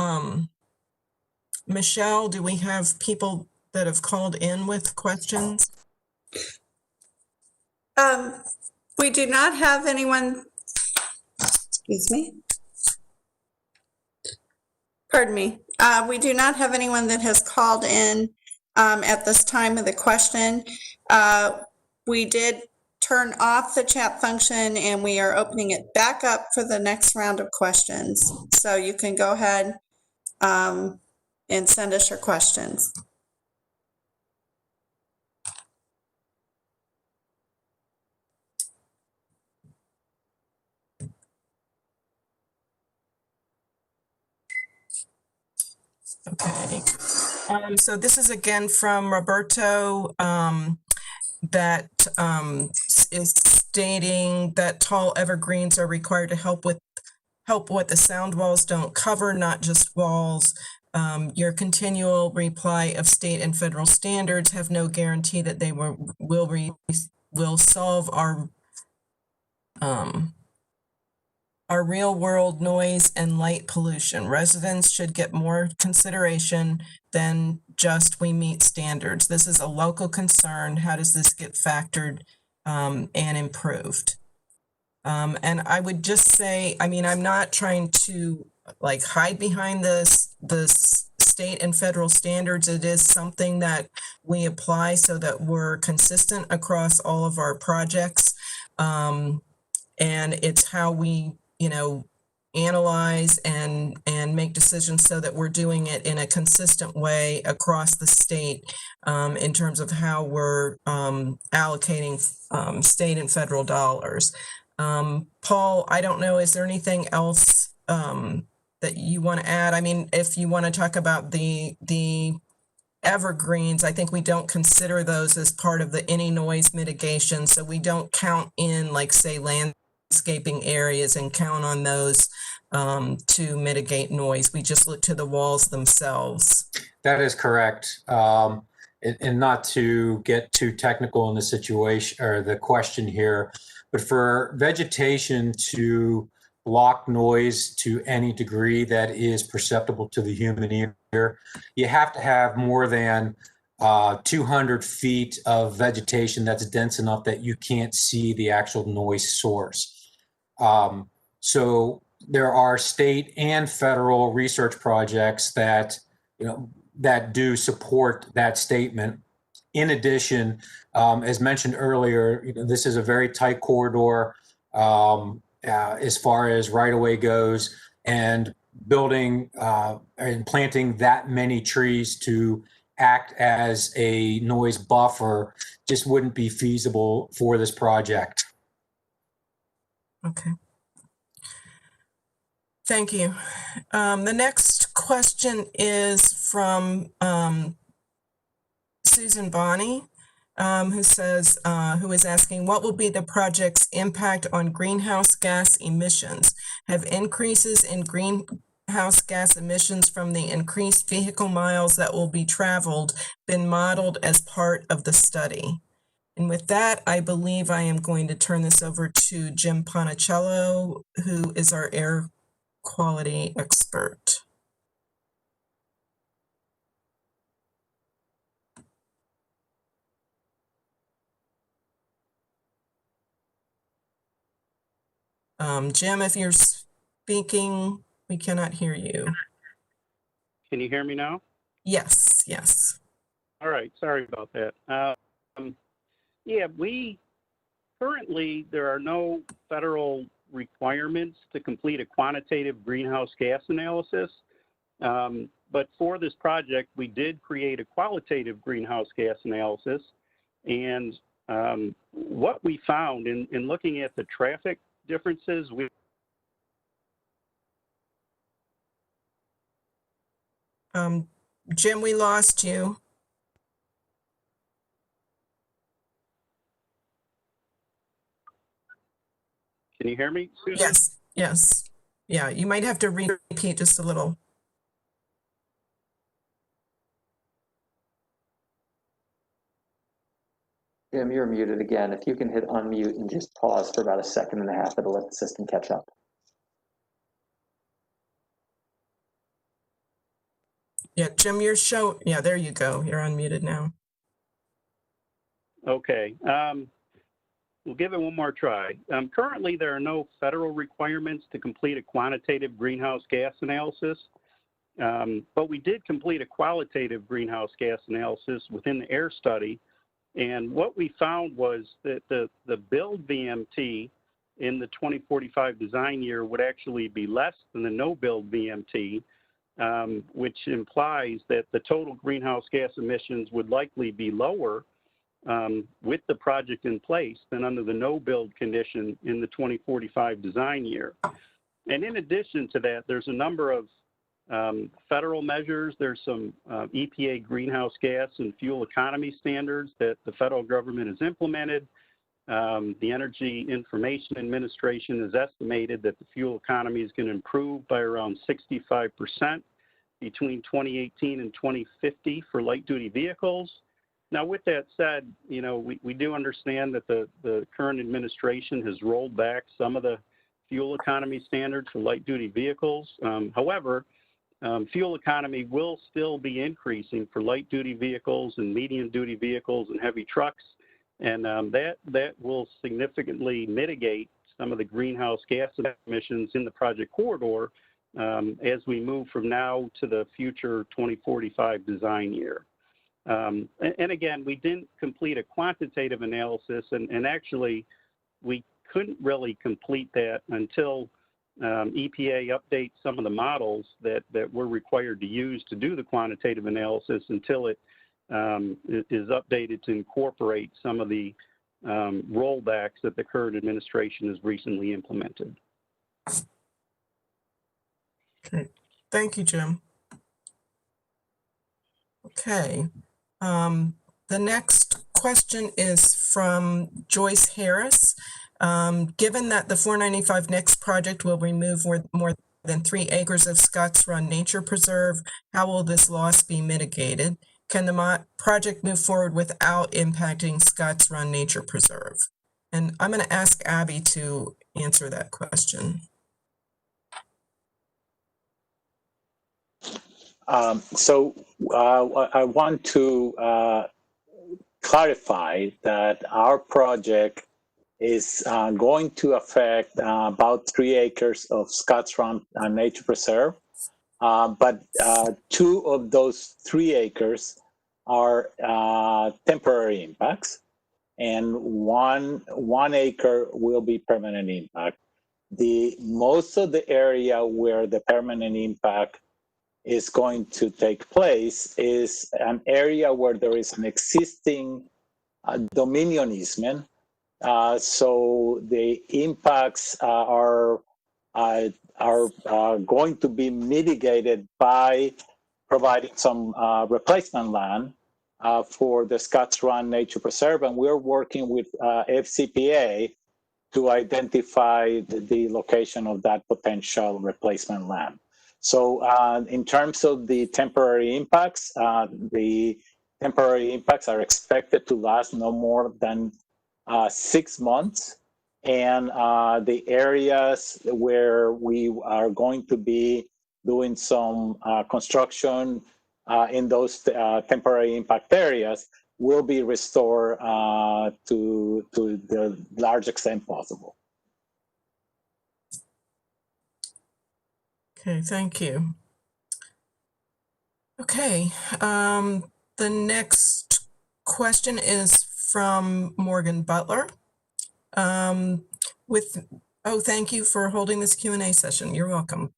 Michelle? Do we have people that have called in with questions? We do not have anyone, excuse me. Pardon me. We do not have anyone that has called in at this time of the question. We did turn off the chat function and we are opening it back up for the next round of questions. So you can go ahead and send us your questions. Okay. So this is again from Roberto that is stating that tall evergreens are required to help what the sound walls don't cover, not just walls. Your continual reply of state and federal standards have no guarantee that they will solve our real world noise and light pollution. Residents should get more consideration than just we meet standards. This is a local concern. How does this get factored and improved? And I would just say, I mean, I'm not trying to like hide behind the state and federal standards. It is something that we apply so that we're consistent across all of our projects. And it's how we, you know, analyze and make decisions so that we're doing it in a consistent way across the state in terms of how we're allocating state and federal dollars. Paul, I don't know, is there anything else that you want to add? I mean, if you want to talk about the evergreens, I think we don't consider those as part of the any noise mitigation. So we don't count in, like, say, landscaping areas and count on those to mitigate noise. We just look to the walls themselves. That is correct. And not to get too technical in the situation or the question here, but for vegetation to block noise to any degree that is perceptible to the human ear, you have to have more than 200 feet of vegetation that's dense enough that you can't see the actual noise source. So there are state and federal research projects that, that do support that statement. In addition, as mentioned earlier, this is a very tight corridor as far as right-of-way goes, and building and planting that many trees to act as a noise buffer just wouldn't be feasible for this project. Okay. Thank you. The next question is from Susan Bonney, who is asking, what will be the project's impact on greenhouse gas emissions? Have increases in greenhouse gas emissions from the increased vehicle miles that will be traveled been modeled as part of the study? And with that, I believe I am going to turn this over to Jim Ponicello, who is our air quality expert. Jim, if you're speaking, we cannot hear you. Can you hear me now? Yes, yes. All right, sorry about that. Yeah, there are no federal requirements to complete a quantitative greenhouse gas analysis. But for this project, we did create a qualitative greenhouse gas analysis. And what we found in looking at the traffic differences, Jim, we lost you. Can you hear me, Susan? Yes, yes. Yeah, you might have to repeat just a little. Jim, you're muted again. If you can hit unmute and just pause for about a second and a half, it'll let the system catch up. Yeah, Jim, yeah, there you go. You're unmuted now. Okay. We'll give it one more try. Currently, there are no federal requirements to complete a quantitative greenhouse gas analysis, but we did complete a qualitative greenhouse gas analysis within the air study. And what we found was that the build VMT in the 2045 design year would actually be less than the no build VMT, which implies that the total greenhouse gas emissions would likely be lower with the project in place than under the no build condition in the 2045 design year. And in addition to that, there's a number of federal measures. There's some EPA greenhouse gas and fuel economy standards that the federal government has implemented. The Energy Information Administration has estimated that the fuel economy is going to improve by around 65% between 2018 and 2050 for light duty vehicles. Now, with that said, we do understand that the current administration has rolled back some of the fuel economy standards for light duty vehicles. However, fuel economy will still be increasing for light duty vehicles and medium duty vehicles and heavy trucks. And that will significantly mitigate some of the greenhouse gas emissions in the project corridor as we move from now to the future 2045 design year. And again, we didn't complete a quantitative analysis, and actually we couldn't really complete that until EPA update some of the models that we're required to use to do the quantitative analysis until it is updated to incorporate some of the rollbacks that the current administration has recently implemented. Okay. Thank you, Jim. Okay. The next question is from Joyce Harris. Given that the 495 Next project will remove more than 3 acres of Scots Run Nature Preserve, how will this loss be mitigated? Can the project move forward without impacting Scots Run Nature Preserve? And I'm going to ask Abby to answer that question. I want to clarify that our project is going to affect about 3 acres of Scots Run Nature Preserve, but 2 of those 3 acres are temporary impacts, and one acre will be permanent impact. Most of the area where the permanent impact is going to take place is an area where there is an existing dominion easement. So the impacts are going to be mitigated by providing some replacement land for the Scots Run Nature Preserve, and we're working with FCPA to identify the location of that potential replacement land. So in terms of the temporary impacts are expected to last no more than 6 months. And the areas where we are going to be doing some construction in those temporary impact areas will be restored to the large extent possible. Okay, thank you. Okay, the next question is from Morgan Butler. Thank you for holding this Q&A session. You're welcome.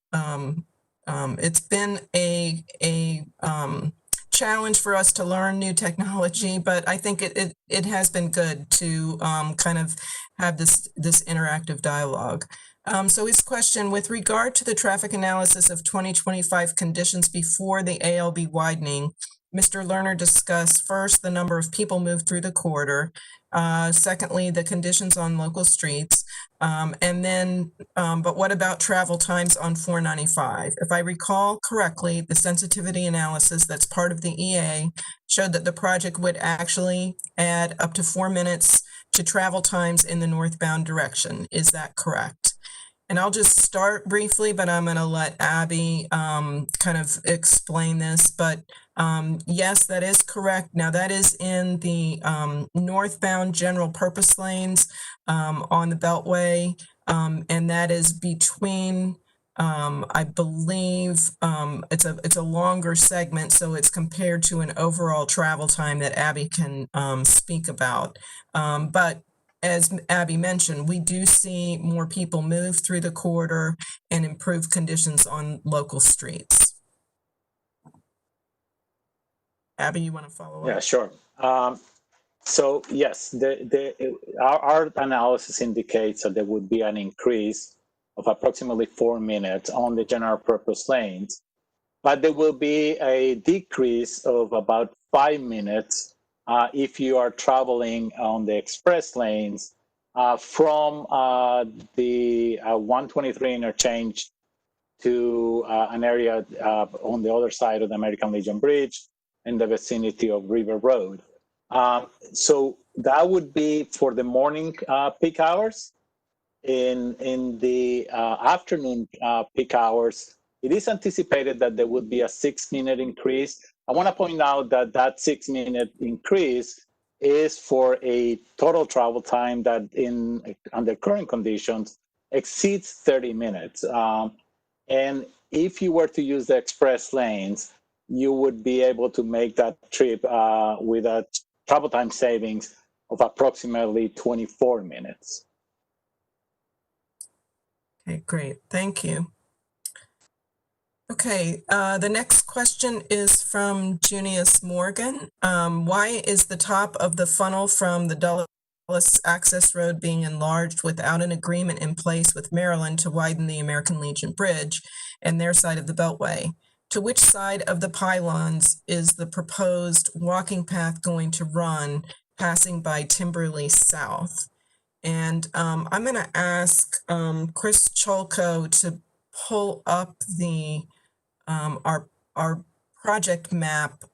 It's been a challenge for us to learn new technology, but I think it has been good to kind of have this interactive dialogue. So his question, with regard to the traffic analysis of 2025 conditions before the ALB widening, Mr. Lerner discussed first the number of people moved through the corridor, secondly, the conditions on local streets, and then, but what about travel times on 495? If I recall correctly, the sensitivity analysis that's part of the EA showed that the project would actually add up to 4 minutes to travel times in the northbound direction. Is that correct? And I'll just start briefly, but I'm going to let Abby kind of explain this. But yes, that is correct. Now, that is in the northbound general purpose lanes on the Beltway, and that is between, I believe, it's a longer segment, so it's compared to an overall travel time that Abby can speak about. But as Abby mentioned, we do see more people move through the corridor and improve conditions on local streets. Abby, you want to follow up? Yeah, sure. So yes, our analysis indicates that there would be an increase of approximately 4 minutes on the general purpose lanes, but there will be a decrease of about 5 minutes if you are traveling on the express lanes from the 123 interchange to an area on the other side of the American Legion Bridge in the vicinity of River Road. So that would be for the morning peak hours. In the afternoon peak hours, it is anticipated that there would be a 6-minute increase. I want to point out that that 6-minute increase is for a total travel time that under current conditions exceeds 30 minutes. And if you were to use the express lanes, you would be able to make that trip with a travel time savings of approximately 24 minutes. Okay, great. Thank you. Okay, the next question is from Junius Morgan. Why is the top of the funnel from the Dulles Access Road being enlarged without an agreement in place with Maryland to widen the American Legion Bridge and their side of the Beltway? To which side of the pylons is the proposed walking path going to run, passing by Timberley South? And I'm going to ask Chris Cholko to pull up the our project map.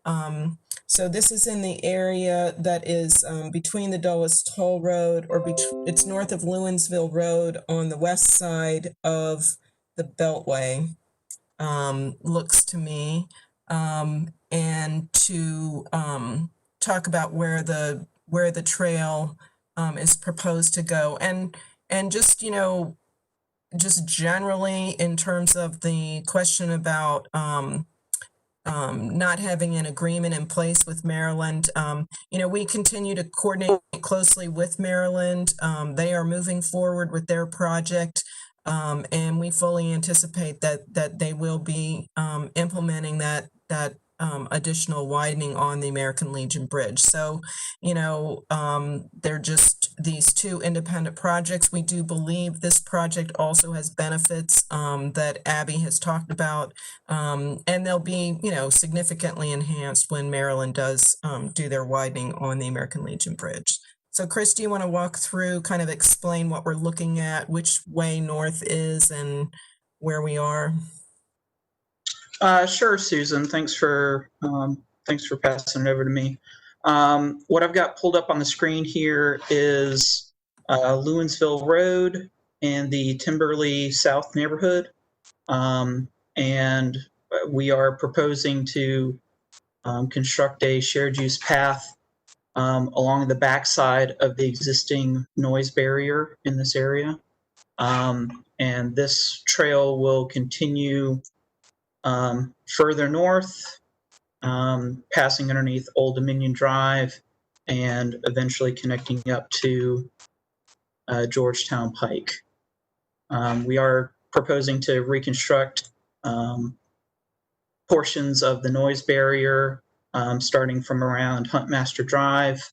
So this is in the area that is between the Dulles Toll Road, or it's north of Lewinsville Road on the west side of the Beltway, looks to me, and to talk about where the trail is proposed to go, and just just generally in terms of the question about not having an agreement in place with Maryland, we continue to coordinate closely with Maryland. They are moving forward with their project, and we fully anticipate that they will be implementing that additional widening on the American Legion Bridge. So, they're just these two independent projects. We do believe this project also has benefits that Abby has talked about, and they'll be, significantly enhanced when Maryland does do their widening on the American Legion Bridge. So, Chris, do you want to walk through, kind of explain what we're looking at, which way north is, and where we are? Sure, Susan. Thanks for passing it over to me. What I've got pulled up on the screen here is Lewinsville Road and the Timberley South neighborhood, and we are proposing to construct a shared use path along the backside of the existing noise barrier in this area, and this trail will continue further north, passing underneath Old Dominion Drive and eventually connecting up to Georgetown Pike. We are proposing to reconstruct portions of the noise barrier starting from around Huntmaster Drive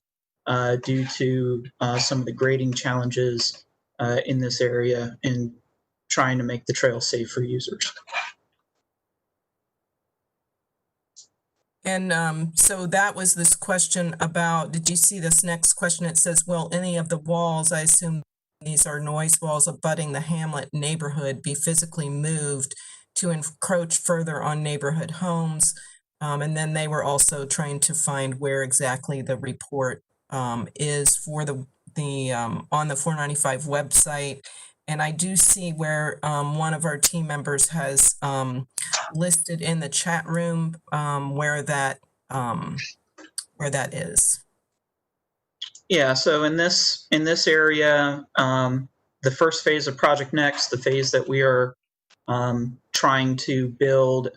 due to some of the grading challenges in this area in trying to make the trail safe for users. And so that was this question about, did you see this next question? It says, will any of the walls, I assume these are noise walls abutting the Hamlet neighborhood, be physically moved to encroach further on neighborhood homes? And then they were also trying to find where exactly the report is for the on the 495 website. And I do see where one of our team members has listed in the chat room where that is. Yeah, so in this area, the first phase of Project Next, the phase that we are trying to build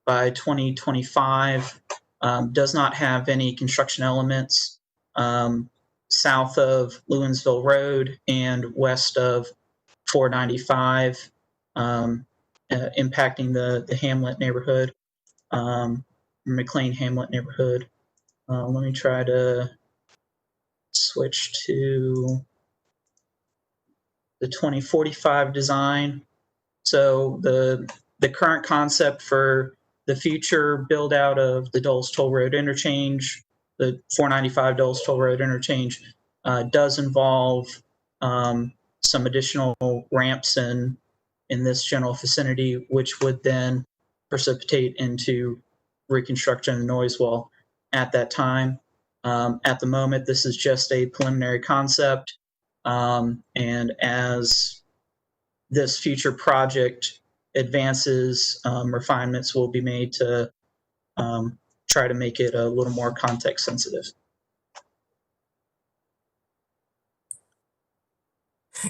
by 2025, does not have any construction elements south of Lewinsville Road and west of 495, impacting the Hamlet neighborhood, McLean Hamlet neighborhood. Let me try to switch to the 2045 design. So the current concept for the future build out of the Dulles Toll Road interchange, the 495 Dulles Toll Road interchange, does involve some additional ramps in this general vicinity, which would then precipitate into reconstruction of noise wall at that time. At the moment, this is just a preliminary concept, and as this future project advances, refinements will be made to try to make it a little more context sensitive.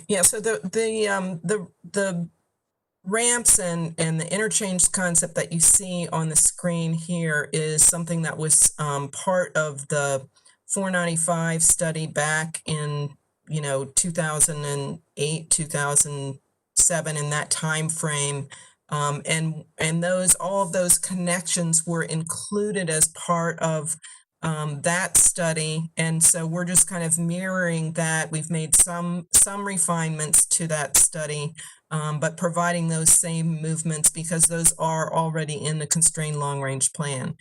Yeah, so the ramps and the interchange concept that you see on the screen here is something that was part of the 495 study back in 2008, 2007, 2027 in that time frame. And all of those connections were included as part of that study. And so we're just kind of mirroring that. We've made some refinements to that study, but providing those same movements because those are already in the constrained long-range plan.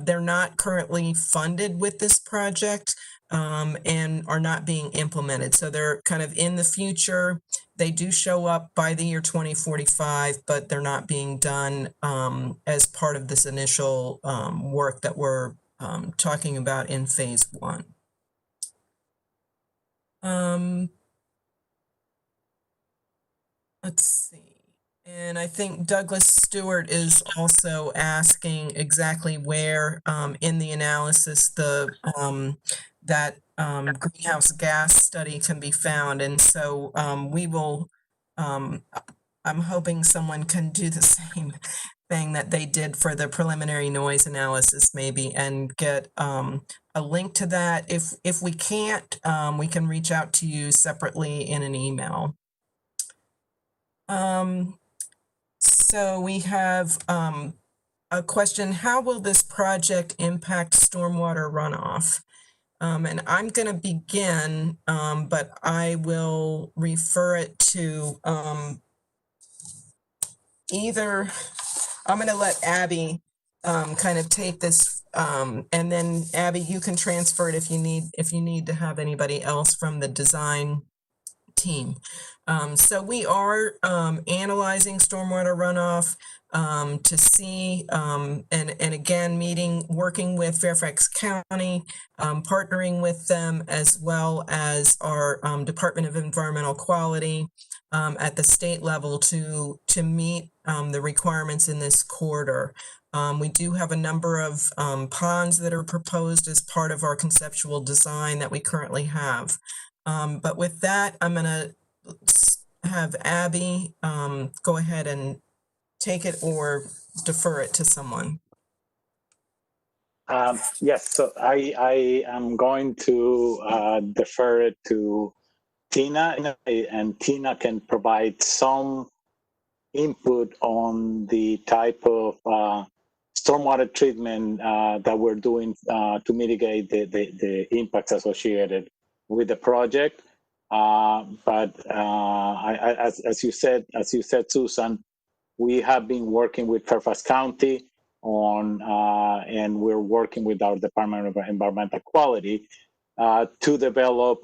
They're not currently funded with this project and are not being implemented. So they're kind of in the future. They do show up by the year 2045, but they're not being done as part of this initial work that we're talking about in phase 1. Let's see. And I think Douglas Stewart is also asking exactly where in the analysis that greenhouse gas study can be found. And so we will, I'm hoping someone can do the same thing that they did for the preliminary noise analysis maybe and get a link to that. If we can't, we can reach out to you separately in an email. So we have a question, how will this project impact stormwater runoff? And I'm going to begin, but I will refer it to either, I'm going to let Abby kind of take this, and then Abby, you can transfer it if you need to have anybody else from the design team. So we are analyzing stormwater runoff to see, and again, working with Fairfax County, partnering with them as well as our Department of Environmental Quality at the state level to meet the requirements in this corridor. We do have a number of ponds that are proposed as part of our conceptual design that we currently have. But with that, I'm going to have Abby go ahead and take it or defer it to someone. Yes, so I am going to defer it to Tina, and Tina can provide some input on the type of stormwater treatment that we're doing to mitigate the impacts associated with the project. But as you said, Susan, we have been working with Fairfax County on, and we're working with our Department of Environmental Quality to develop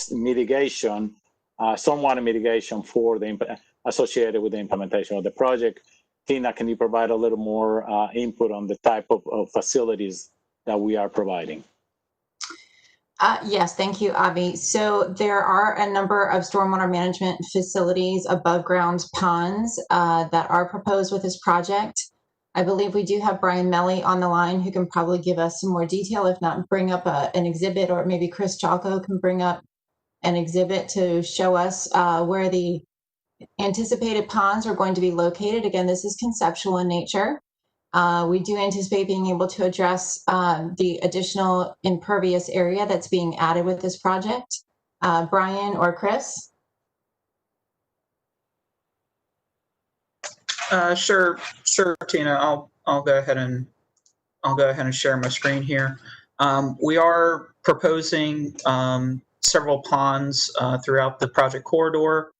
mitigation, stormwater mitigation for the associated with the implementation of the project. Tina, can you provide a little more input on the type of facilities that we are providing? Yes, thank you, Avi. So there are a number of stormwater management facilities, above ground ponds that are proposed with this project. I believe we do have Brian Melly on the line who can probably give us some more detail, if not bring up an exhibit, or maybe Chris Chalco can bring up an exhibit to show us where the anticipated ponds are going to be located. Again, this is conceptual in nature. We do anticipate being able to address the additional impervious area that's being added with this project. Brian or Chris? Sure, Tina. I'll go ahead and share my screen here. We are proposing several ponds throughout the project corridor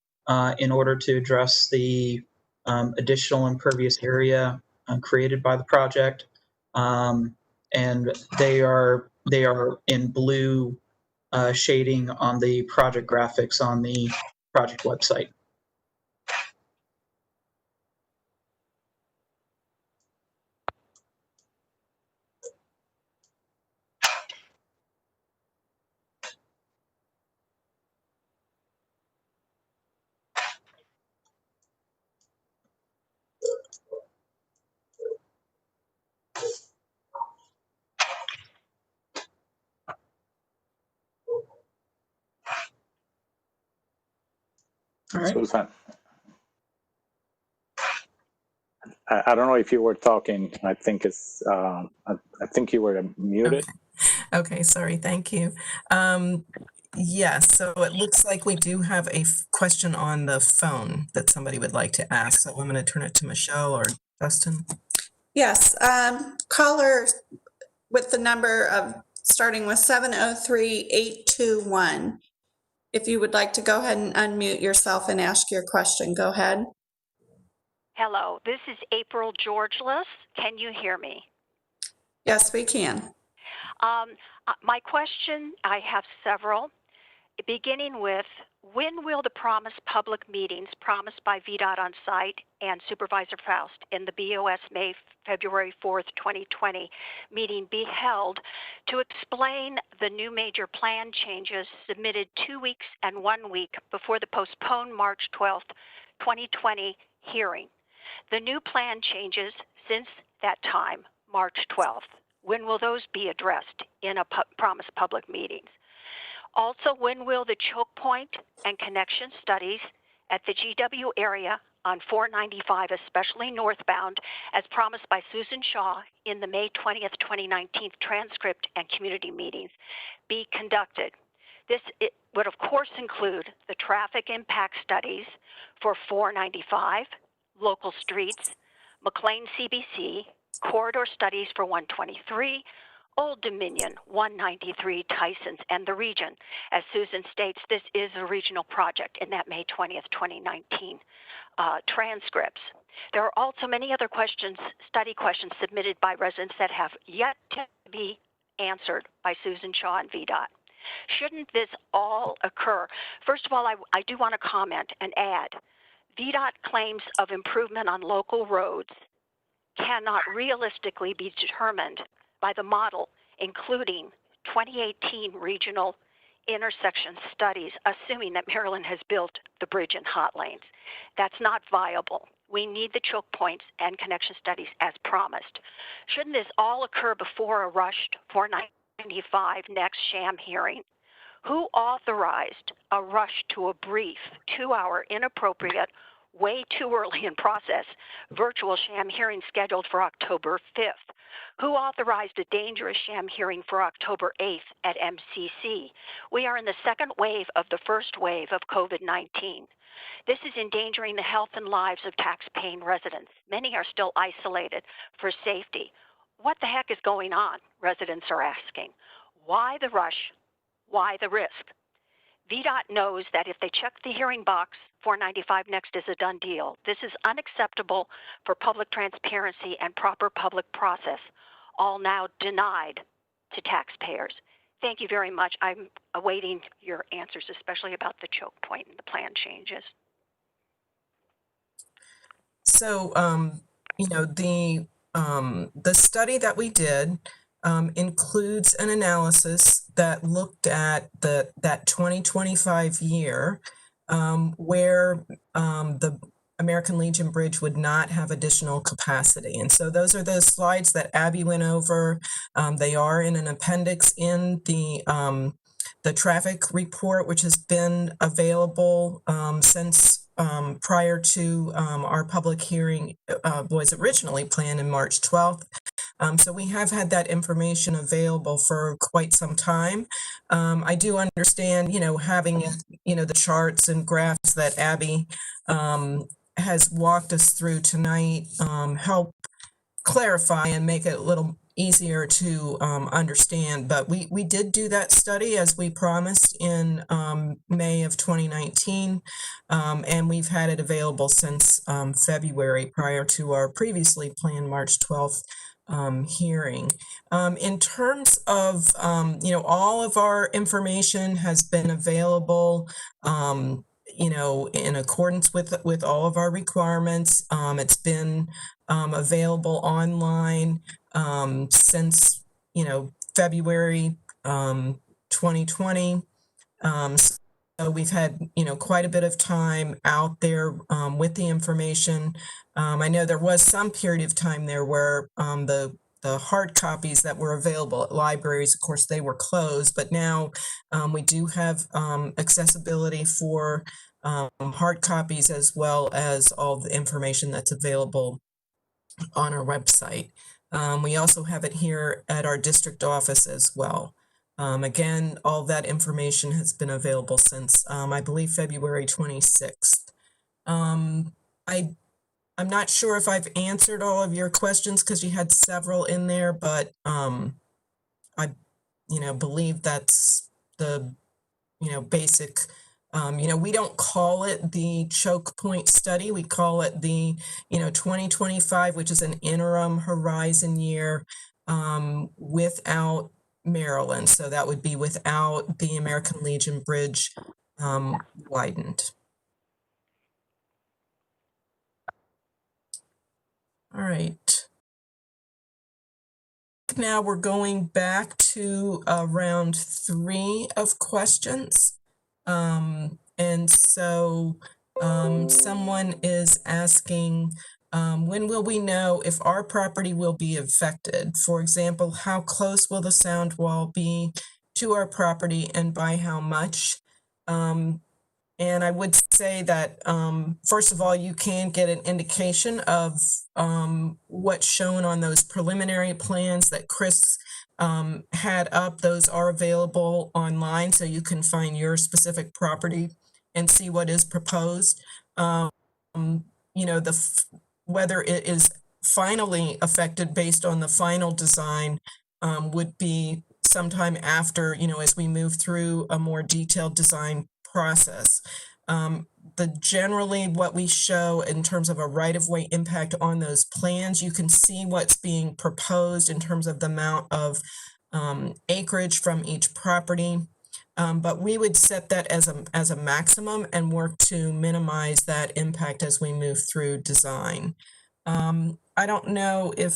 in order to address the additional impervious area created by the project, and they are in blue shading on the project graphics on the project website. All right. Susan, I don't know if you were talking. I think it's. I think you were muted. Okay, sorry. Thank you. Yes, so it looks like we do have a question on the phone that somebody would like to ask. So I'm going to turn it to Michelle or Dustin. Yes, caller with the number of starting with 703-821. If you would like to go ahead and unmute yourself and ask your question, go ahead. Hello, this is April Georgeless. Can you hear me? Yes, we can. My question, I have several, beginning with, when will the promised public meetings promised by VDOT on site and Supervisor Faust in the BOS February 4th, 2020 meeting be held to explain the new major plan changes submitted 2 weeks and 1 week before the postponed March 12th, 2020 hearing? The new plan changes since that time, March 12th. When will those be addressed in a promised public meetings? Also, when will the choke point and connection studies at the GW area on 495, especially northbound, as promised by Susan Shaw in the May 20th, 2019 transcript and community meetings, be conducted? This would, of course, include the traffic impact studies for 495, local streets, McLean CBC, corridor studies for 123, Old Dominion, 193, Tysons, and the region. As Susan states, this is a regional project in that May 20th, 2019 transcripts. There are also many other questions, study questions submitted by residents that have yet to be answered by Susan Shaw and VDOT. Shouldn't this all occur? First of all, I do want to comment and add, VDOT claims of improvement on local roads cannot realistically be determined by the model, including 2018 regional intersection studies, assuming that Maryland has built the bridge and hot lanes. That's not viable. We need the choke points and connection studies as promised. Shouldn't this all occur before a rushed 495 next sham hearing? Who authorized a rush to a brief, 2-hour, inappropriate, way too early in process, virtual sham hearing scheduled for October 5th? Who authorized a dangerous sham hearing for October 8th at MCC? We are in the second wave of the first wave of COVID-19. This is endangering the health and lives of tax-paying residents. Many are still isolated for safety. What the heck is going on? Residents are asking. Why the rush? Why the risk? VDOT knows that if they check the hearing box, 495 next is a done deal. This is unacceptable for public transparency and proper public process, all now denied to taxpayers. Thank you very much. I'm awaiting your answers, especially about the choke point and the plan changes. So, you know, the study that we did includes an analysis that looked at that 2025 year where the American Legion Bridge would not have additional capacity. And so those are those slides that Abby went over. They are in an appendix in the traffic report, which has been available since prior to our public hearing was originally planned in March 12th. So we have had that information available for quite some time. I do understand, you know, having, you know, the charts and graphs that Abby has walked us through tonight help clarify and make it a little easier to understand. But we did do that study as we promised in May of 2019, and we've had it available since February prior to our previously planned March 12th hearing. In terms of, you know, all of our information has been available, you know, in accordance with all of our requirements. It's been available online since, you know, February 2020. So we've had, you know, quite a bit of time out there with the information. I know there was some period of time there where the hard copies that were available at libraries, of course, they were closed, but now we do have accessibility for hard copies as well as all the information that's available on our website. We also have it here at our district office as well. Again, all that information has been available since, I believe, February 26th. I'm not sure if I've answered all of your questions because you had several in there, but I, believe that's the, basic. We don't call it the choke point study. We call it the, 2025, which is an interim horizon year without Maryland. So that would be without the American Legion Bridge widened. All right. Now we're going back to round 3 of questions. And so someone is asking, when will we know if our property will be affected? For example, how close will the sound wall be to our property and by how much? And I would say that, first of all, you can get an indication of what's shown on those preliminary plans that Chris had up. Those are available online, so you can find your specific property and see what is proposed. Whether it is finally affected based on the final design would be sometime after, as we move through a more detailed design process. Generally what we show in terms of a right-of-way impact on those plans, you can see what's being proposed in terms of the amount of acreage from each property. But we would set that as a maximum and work to minimize that impact as we move through design. I don't know if,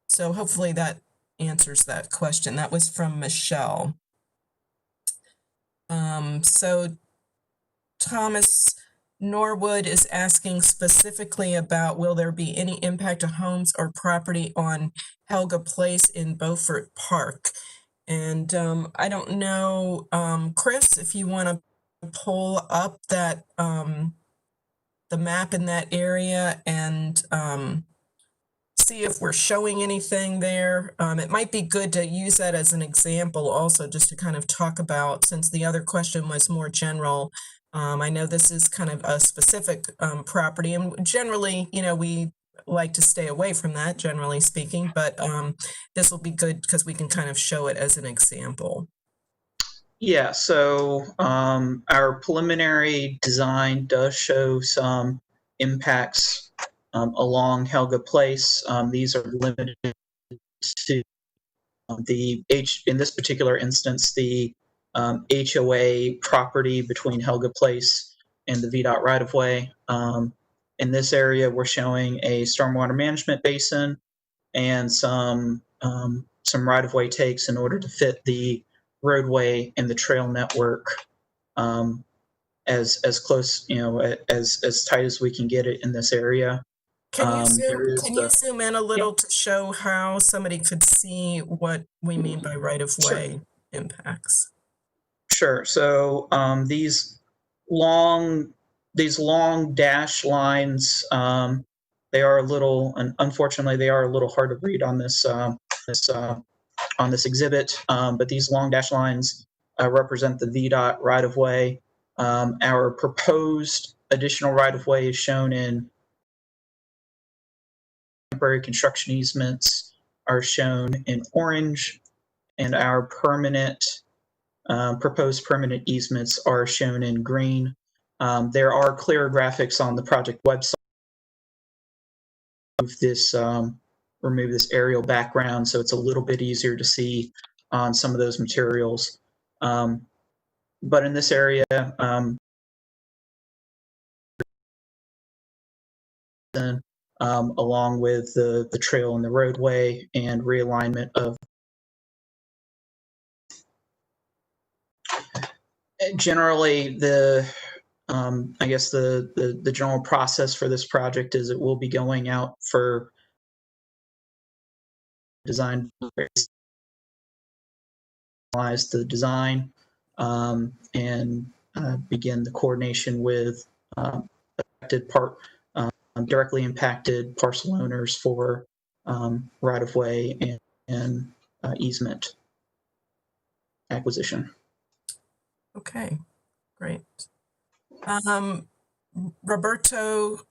so hopefully that answers that question. That was from Michelle. So Thomas Norwood is asking specifically about, will there be any impact to homes or property on Helga Place in Beaufort Park? And I don't know, Chris, if you want to pull up that, the map in that area and see if we're showing anything there. It might be good to use that as an example also, just to kind of talk about, since the other question was more general. I know this is kind of a specific property, and generally, we like to stay away from that, generally speaking, but this will be good because we can kind of show it as an example. Yeah, so our preliminary design does show some impacts along Helga Place. These are limited to in this particular instance, the HOA property between Helga Place and the VDOT right-of-way. In this area, we're showing a stormwater management basin and some right-of-way takes in order to fit the roadway and the trail network as close, as tight as we can get it in this area. Can you zoom in a little to show how somebody could see what we mean by right-of-way impacts? Sure. So these long dash lines, they are a little, and unfortunately, they are a little hard to read on this on this exhibit. But these long dash lines represent the VDOT right-of-way. Our proposed additional right-of-way is shown in temporary construction easements are shown in orange, and our proposed permanent easements are shown in green. There are clear graphics on the project website. Remove this aerial background so it's a little bit easier to see on some of those materials. But in this area, along with the trail and the roadway and realignment of generally I guess the general process for this project is it will be going out for design, finalize the design, and begin the coordination with directly impacted parcel owners for right of way and easement acquisition. Okay, great. Roberto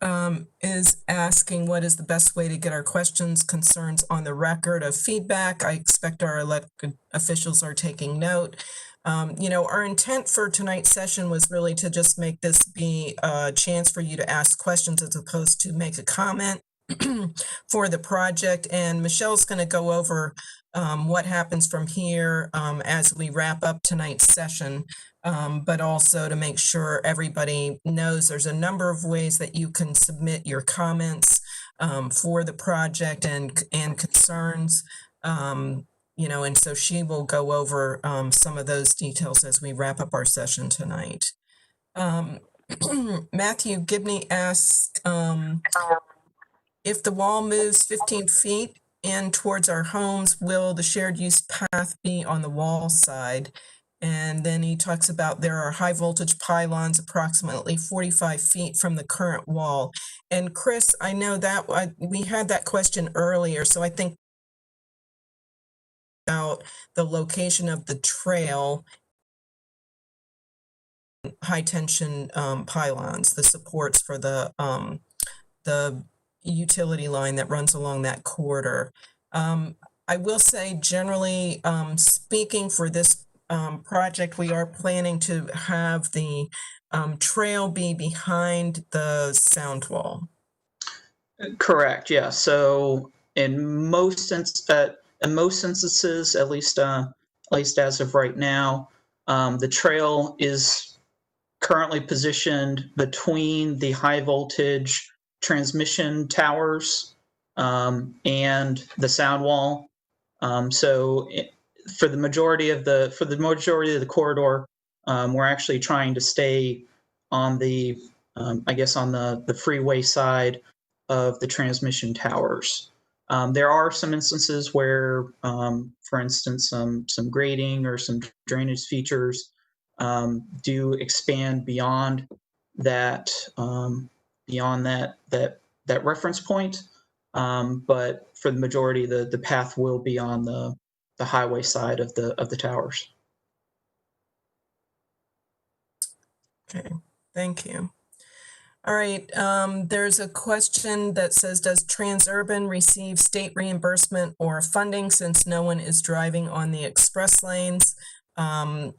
is asking what is the best way to get our questions, concerns on the record of feedback. I expect our elected officials are taking note. Our intent for tonight's session was really to just make this be a chance for you to ask questions as opposed to make a comment for the project. And Michelle's going to go over what happens from here as we wrap up tonight's session. But also to make sure everybody knows there's a number of ways that you can submit your comments for the project and concerns. And so she will go over some of those details as we wrap up our session tonight. Matthew Gibney asks, if the wall moves 15 feet in towards our homes, will the shared use path be on the wall side? And then he talks about there are high voltage pylons approximately 45 feet from the current wall. And Chris, I know that we had that question earlier, so I think about the location of the trail, high tension pylons, the supports for the utility line that runs along that corridor. I will say, generally speaking, for this project, we are planning to have the trail be behind the sound wall. Correct. Yeah. So in most instances, at least as of right now, the trail is currently positioned between the high voltage transmission towers and the sound wall. For the majority of the corridor, we're actually trying to stay on the on the freeway side of the transmission towers. There are some instances where, for instance, some grading or some drainage features do expand beyond that reference point. But for the majority, the path will be on the highway side of the towers. Okay, thank you. All right, there's a question that says, does Transurban receive state reimbursement or funding since no one is driving on the express lanes? No,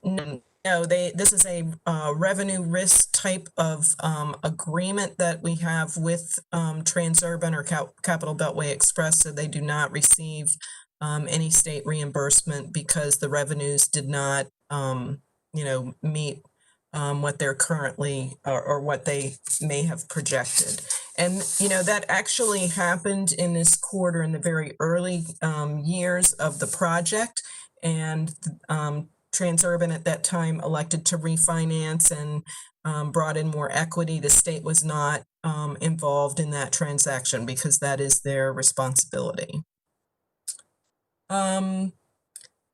this is a revenue risk type of agreement that we have with Transurban or Capital Beltway Express, so they do not receive any state reimbursement because the revenues did not, meet what they're currently or what they may have projected. And, that actually happened in this quarter in the very early years of the project. And Transurban at that time elected to refinance and brought in more equity. The state was not involved in that transaction because that is their responsibility.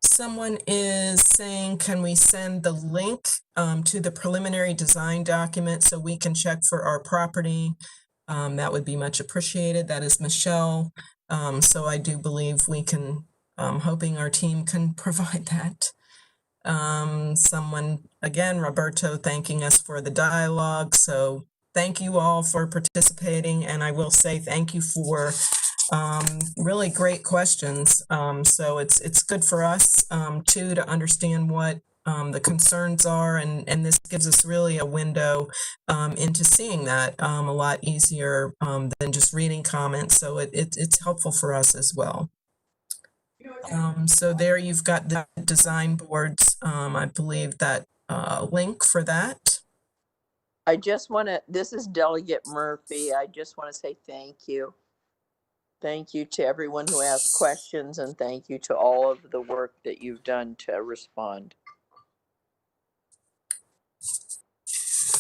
Someone is saying, can we send the link to the preliminary design document so we can check for our property? That would be much appreciated. That is Michelle. So I do believe we can, hoping our team can provide that. Someone, again, Roberto, thanking us for the dialogue. So thank you all for participating. And I will say thank you for really great questions. So it's good for us too to understand what the concerns are, and this gives us really a window into seeing that a lot easier than just reading comments. So it's helpful for us as well. So there you've got the design boards. I believe that link for that. I just want to, this is Delegate Murphy. I just want to say thank you. Thank you to everyone who asked questions, and thank you to all of the work that you've done to respond.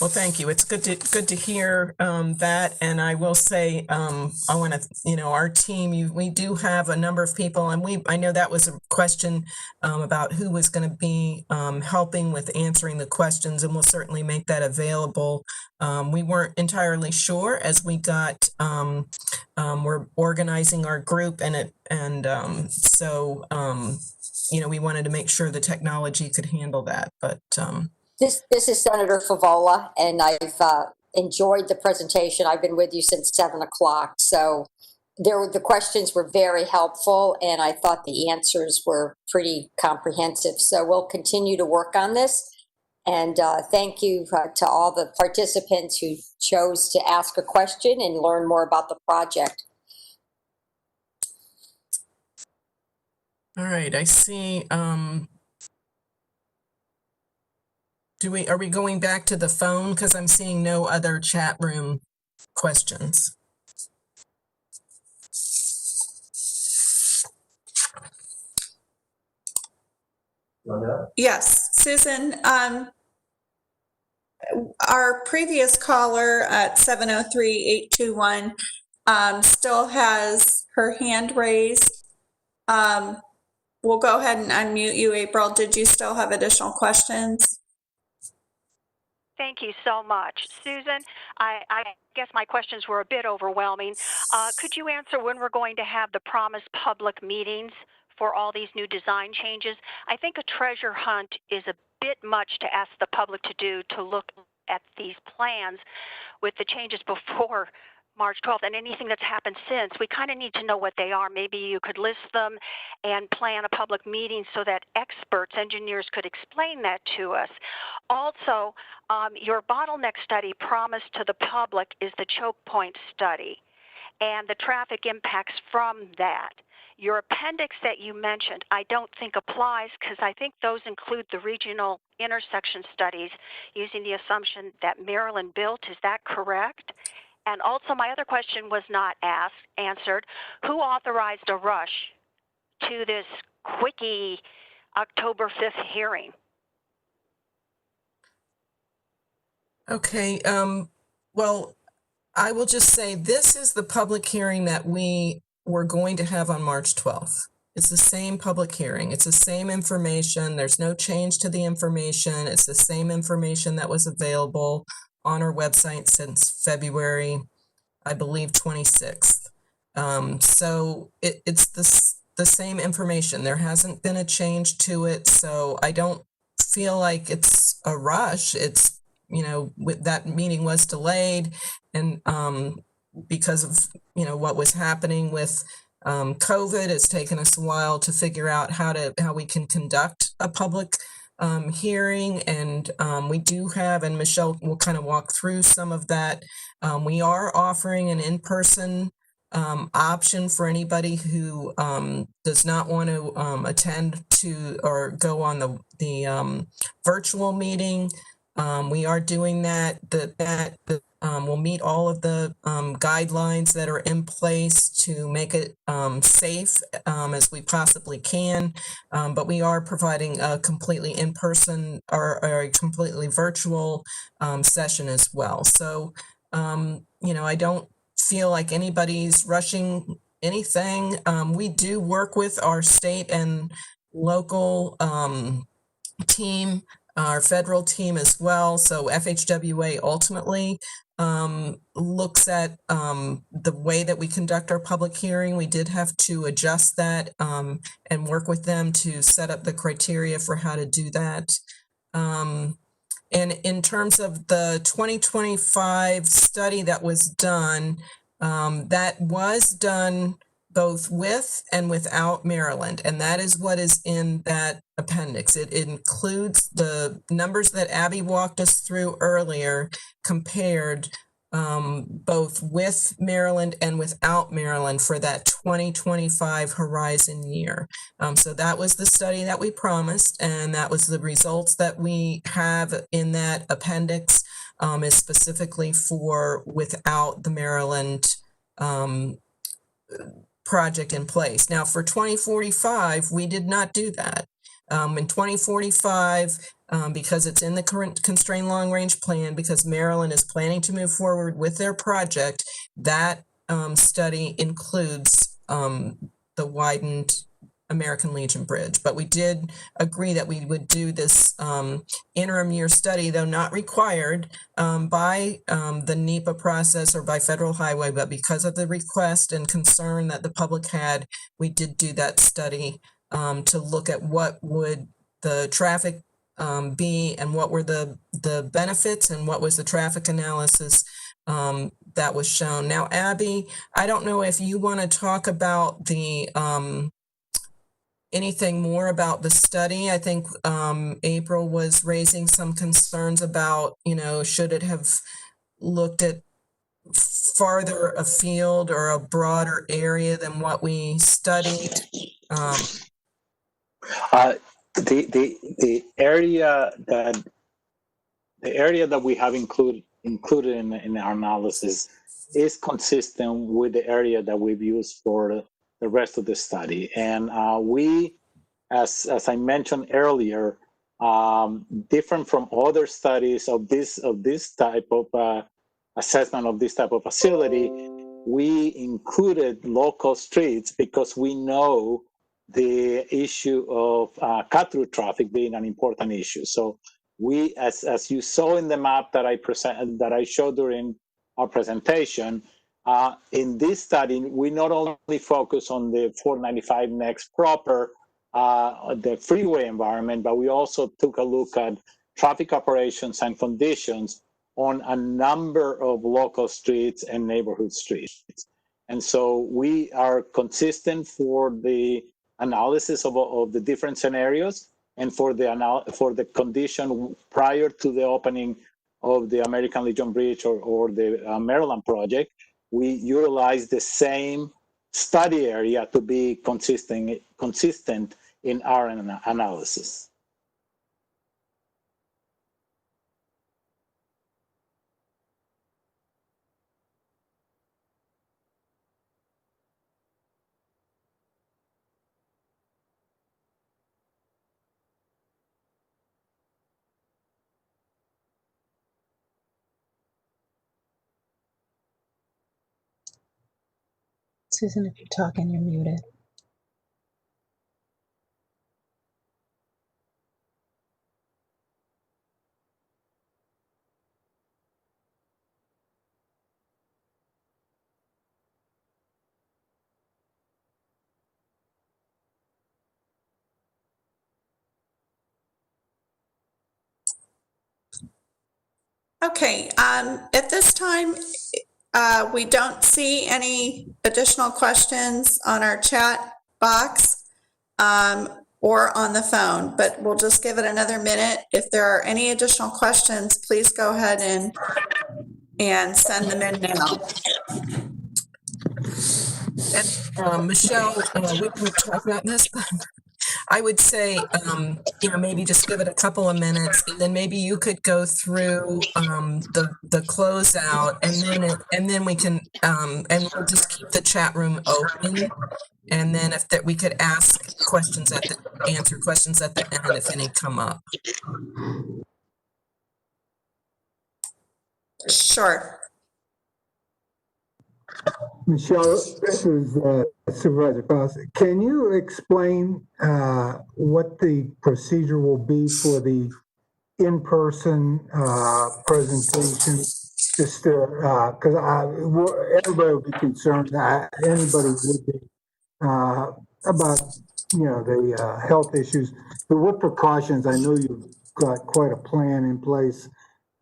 Well, thank you. It's good to hear that. And I will say, I want to, our team, we do have a number of people, and I know that was a question about who was going to be helping with answering the questions, and we'll certainly make that available. We weren't entirely sure as we got, we're organizing our group, so we wanted to make sure the technology could handle that, but. This is Senator Favola, and I've enjoyed the presentation. I've been with you since 7 o'clock. So the questions were very helpful, and I thought the answers were pretty comprehensive. So we'll continue to work on this. And thank you to all the participants who chose to ask a question and learn more about the project. All right, I see. Are we going back to the phone? Because I'm seeing no other chat room questions. Yes, Susan, our previous caller at 703-821 still has her hand raised. We'll go ahead and unmute you, April. Did you still have additional questions? Thank you so much. Susan, I guess my questions were a bit overwhelming. Could you answer when we're going to have the promised public meetings for all these new design changes? I think a treasure hunt is a bit much to ask the public to do, to look at these plans with the changes before March 12th and anything that's happened since. We kind of need to know what they are. Maybe you could list them and plan a public meeting so that experts, engineers could explain that to us. Also, your bottleneck study promised to the public is the choke point study and the traffic impacts from that. Your appendix that you mentioned, I don't think applies because I think those include the regional intersection studies using the assumption that Maryland built. Is that correct? And also my other question was not answered. Who authorized a rush to this quickie October 5th hearing? Okay, well, I will just say this is the public hearing that we were going to have on March 12th. It's the same public hearing. It's the same information. There's no change to the information. It's the same information that was available on our website since February, I believe, 26th. So it's the same information. There hasn't been a change to it. So I don't feel like it's a rush. It's, that meeting was delayed and because of, what was happening with COVID, it's taken us a while to figure out how we can conduct a public hearing, and we do have, and Michelle will kind of walk through some of that. We are offering an in-person option for anybody who does not want to attend to or go on the virtual meeting. We are doing that. We'll meet all of the guidelines that are in place to make it safe as we possibly can. But we are providing a completely in-person or a completely virtual session as well. So, I don't feel like anybody's rushing anything. We do work with our state and local team, our federal team as well. So FHWA ultimately looks at the way that we conduct our public hearing. We did have to adjust that and work with them to set up the criteria for how to do that. And in terms of the 2025 study that was done both with and without Maryland, and that is what is in that appendix. It includes the numbers that Abby walked us through earlier, compared both with Maryland and without Maryland for that 2025 horizon year. So that was the study that we promised, and that was the results that we have in that appendix, is specifically for without the Maryland project in place. Now for 2045, we did not do that. In 2045, because it's in the current constrained long-range plan, because Maryland is planning to move forward with their project, that study includes the widened American Legion Bridge. But we did agree that we would do this interim year study, though not required by the NEPA process or by Federal Highway, but because of the request and concern that the public had, we did do that study to look at what would the traffic be and what were the benefits and what was the traffic analysis that was shown. Now, Abby, I don't know if you want to talk about the anything more about the study. I think April was raising some concerns about, should it have looked at farther afield or a broader area than what we studied? The area that we have included in our analysis is consistent with the area that we've used for the rest of the study. And we, as I mentioned earlier, different from other studies of this type of assessment of this type of facility, we included local streets because we know the issue of cut-through traffic being an important issue. So we, as you saw in the map that I showed during our presentation, in this study, we not only focus on the 495 next proper, the freeway environment, but we also took a look at traffic operations and conditions on a number of local streets and neighborhood streets. And so we are consistent for the analysis of the different scenarios and for the condition prior to the opening of the American Legion Bridge or the Maryland project. We utilize the same study area to be consistent in our analysis. Susan, if you're talking, you're muted. Okay, at this time, we don't see any additional questions on our chat box or on the phone, but we'll just give it another minute. If there are any additional questions, please go ahead and send them in now. And Michelle, we can talk about this, but I would say, maybe just give it a couple of minutes, and then maybe you could go through the closeout, and then we can, and we'll just keep the chat room open, and then if that we could answer questions at the end if any come up. Sure. Michelle, this is Supervisor Faust. Can you explain what the procedure will be for the in-person presentation? Just because everybody would be concerned, anybody would be about the health issues. But what precautions? I know you've got quite a plan in place.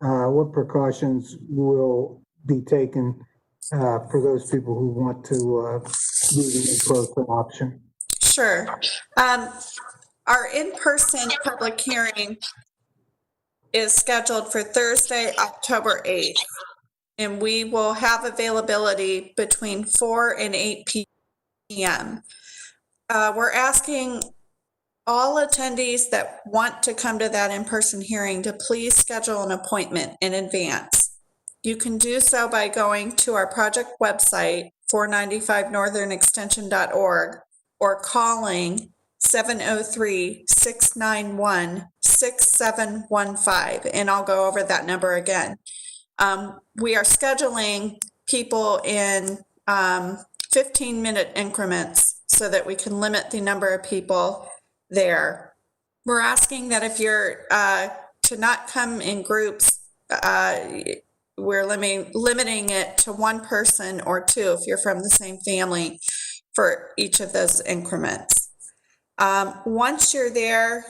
What precautions will be taken for those people who want to do the in-person option? Sure. Our in-person public hearing is scheduled for Thursday, October 8th, and we will have availability between 4 and 8 p.m. We're asking all attendees that want to come to that in-person hearing to please schedule an appointment in advance. You can do so by going to our project website, 495northernextension.org, or calling 703-691-6715, and I'll go over that number again. We are scheduling people in 15-minute increments so that we can limit the number of people there. We're asking that if you're to not come in groups, we're limiting it to one person or two if you're from the same family for each of those increments. Once you're there,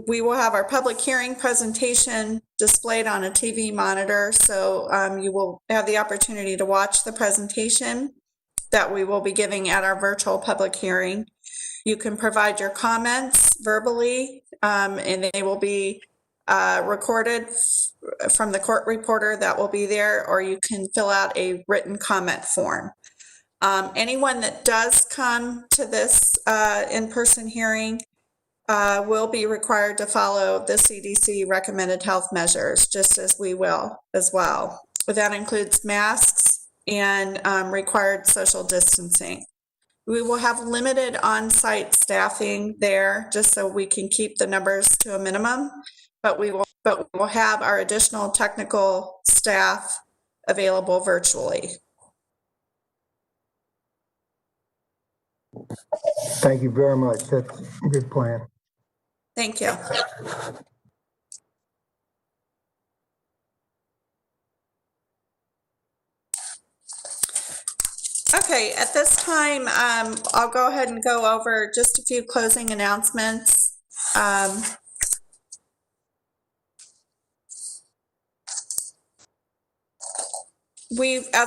we will have our public hearing presentation displayed on a TV monitor, so you will have the opportunity to watch the presentation that we will be giving at our virtual public hearing. You can provide your comments verbally, and they will be recorded from the court reporter that will be there, or you can fill out a written comment form. Anyone that does come to this in-person hearing will be required to follow the CDC recommended health measures, just as we will as well. That includes masks and required social distancing. We will have limited on-site staffing there just so we can keep the numbers to a minimum, but we will have our additional technical staff available virtually. Thank you very much. That's a good plan. Thank you. Okay, at this time, I'll go ahead and go over just a few closing announcements. As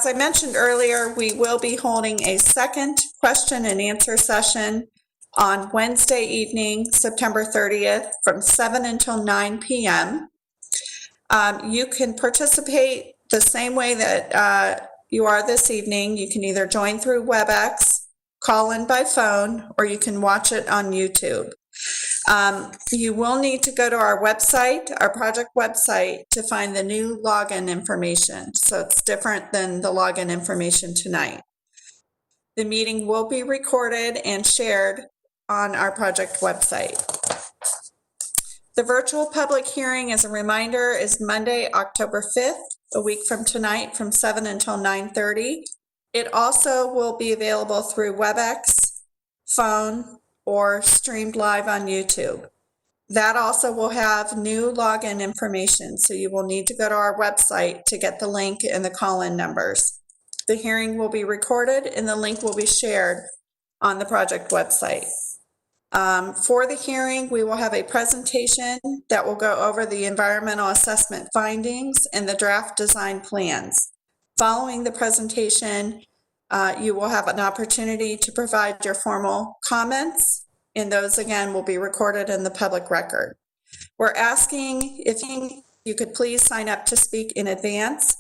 I mentioned earlier, we will be holding a second question and answer session on Wednesday evening, September 30th, from 7 until 9 p.m. You can participate the same way that you are this evening. You can either join through WebEx, call in by phone, or you can watch it on YouTube. You will need to go to our website, our project website, to find the new login information. So it's different than the login information tonight. The meeting will be recorded and shared on our project website. The virtual public hearing, as a reminder, is Monday, October 5th, a week from tonight, from 7 until 9:30. It also will be available through WebEx, phone, or streamed live on YouTube. That also will have new login information, so you will need to go to our website to get the link and the call-in numbers. The hearing will be recorded and the link will be shared on the project website. For the hearing, we will have a presentation that will go over the environmental assessment findings and the draft design plans. Following the presentation, you will have an opportunity to provide your formal comments, and those again will be recorded in the public record. We're asking if you could please sign up to speak in advance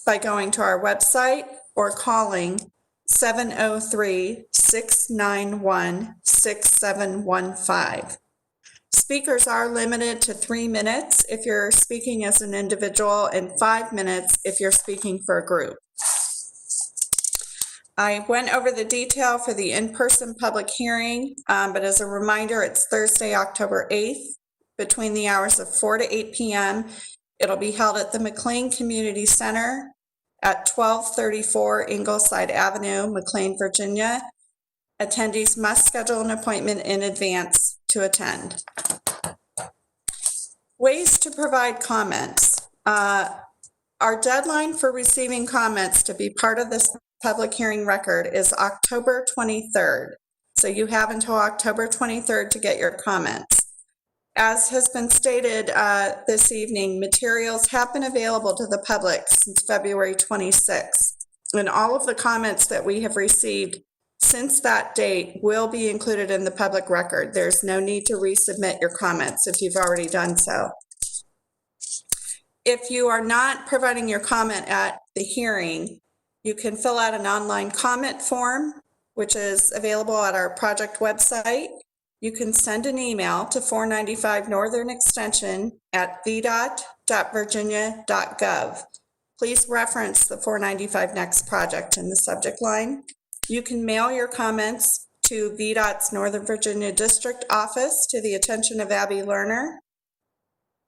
by going to our website or calling 703-691-6715. Speakers are limited to 3 minutes if you're speaking as an individual and 5 minutes if you're speaking for a group. I went over the detail for the in-person public hearing, but as a reminder, it's Thursday, October 8th, between the hours of 4 to 8 p.m. It'll be held at the McLean Community Center at 1234 Ingleside Avenue, McLean, Virginia. Attendees must schedule an appointment in advance to attend. Ways to provide comments. Our deadline for receiving comments to be part of this public hearing record is October 23rd. So you have until October 23rd to get your comments. As has been stated this evening, materials have been available to the public since February 26th, and all of the comments that we have received since that date will be included in the public record. There's no need to resubmit your comments if you've already done so. If you are not providing your comment at the hearing, you can fill out an online comment form, which is available at our project website. You can send an email to 495 Northern Extension at vdot.virginia.gov. Please reference the 495 Next project in the subject line. You can mail your comments to to VDOT's Northern Virginia District Office to the attention of Abby Lerner,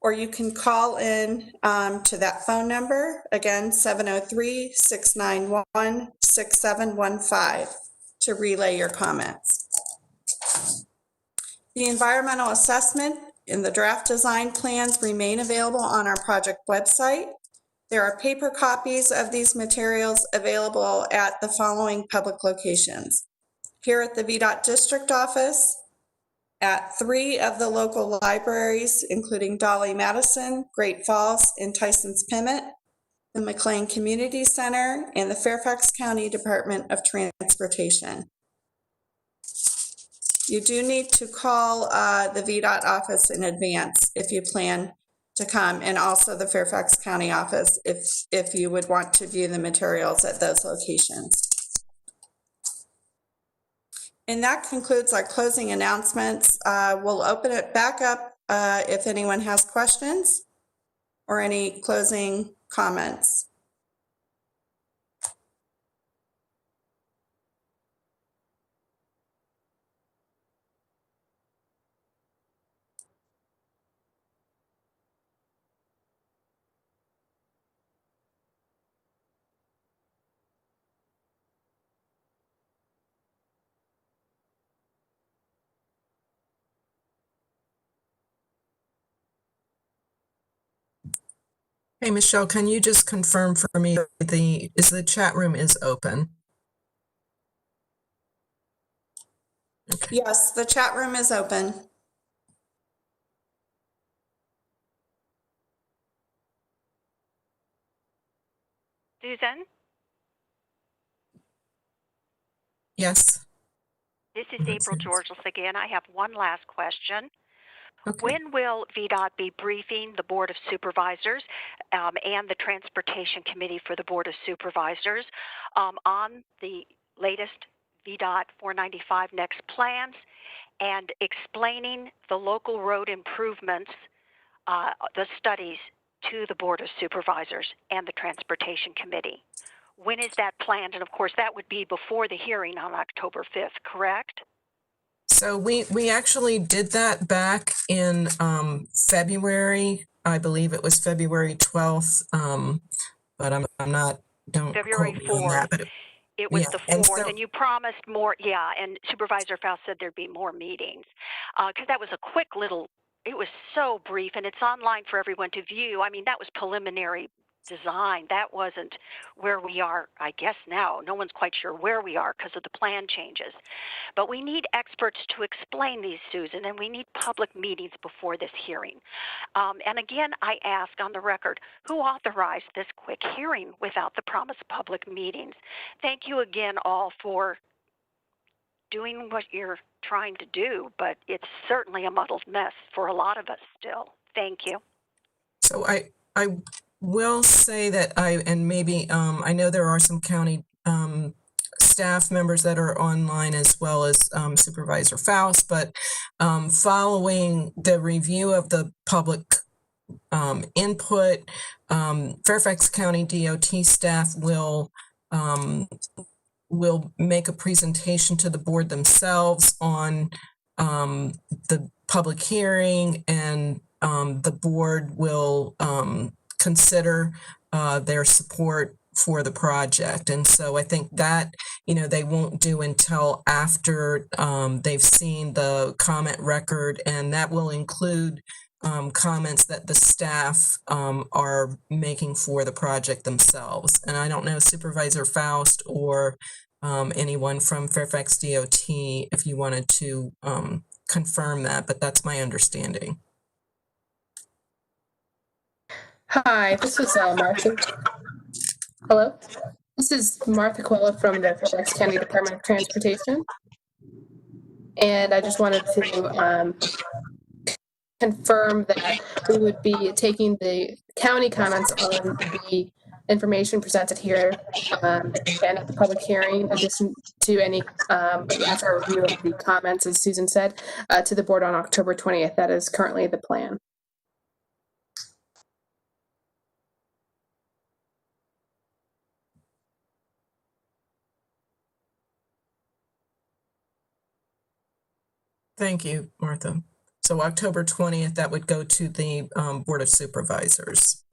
or you can call in to that phone number, again, 703-691-6715 to relay your comments. The environmental assessment and the draft design plans remain available on our project website. There are paper copies of these materials available at the following public locations: here at the VDOT District Office, at 3 of the local libraries, including Dolly Madison, Great Falls, and Tyson's Piment, the McLean Community Center, and the Fairfax County Department of Transportation. You do need to call the VDOT office in advance if you plan to come, and also the Fairfax County office if you would want to view the materials at those locations. And that concludes our closing announcements. We'll open it back up if anyone has questions or any closing comments. Hey, Michelle, can you just confirm for me the chat room is open? Okay. Yes, the chat room is open. Susan, Yes. this is April Georges again. I have one last question. Okay. When will VDOT be briefing the Board of Supervisors and the Transportation Committee for the Board of Supervisors on the latest VDOT 495 next plans and explaining the local road improvements, the studies to the Board of Supervisors and the Transportation Committee? When is that planned? And of course, that would be before the hearing on October 5th, correct? So we actually did that back in February. I believe it was February 12th, but I'm not, don't February quote me on 4th. that, but It was yeah. the And 4th, so- and you promised more, yeah, and Supervisor Faust said there'd be more meetings, because that was a quick little, it was so brief, and it's online for everyone to view. I mean, that was preliminary design. That wasn't where we are, I guess now. No one's quite sure where we are because of the plan changes. But we need experts to explain these, Susan, and we need public meetings before this hearing. And again, I ask on the record, who authorized this quick hearing without the promised public meetings? Thank you again all for doing what you're trying to do, but it's certainly a muddled mess for a lot of us still. Thank you. So I will say that and maybe I know there are some county staff members that are online as well as Supervisor Faust, but following the review of the public input, Fairfax County DOT staff will make a presentation to the board themselves on the public hearing, and the board will consider their support for the project. And so I think that, they won't do until after they've seen the comment record, and that will include comments that the staff are making for the project themselves. And I don't know, Supervisor Faust or anyone from Fairfax DOT, if you wanted to confirm that, but that's my understanding. Hi, this is Martha. Hello, this is Martha Quella from the Fairfax County Department of Transportation. And I just wanted to confirm that we would be taking the county comments on the information presented here and at the public hearing, in addition to any after our review of the comments, as Susan said, to the board on October 20th. That is currently the plan. Thank you, Martha. So October 20th, that would go to the Board of Supervisors.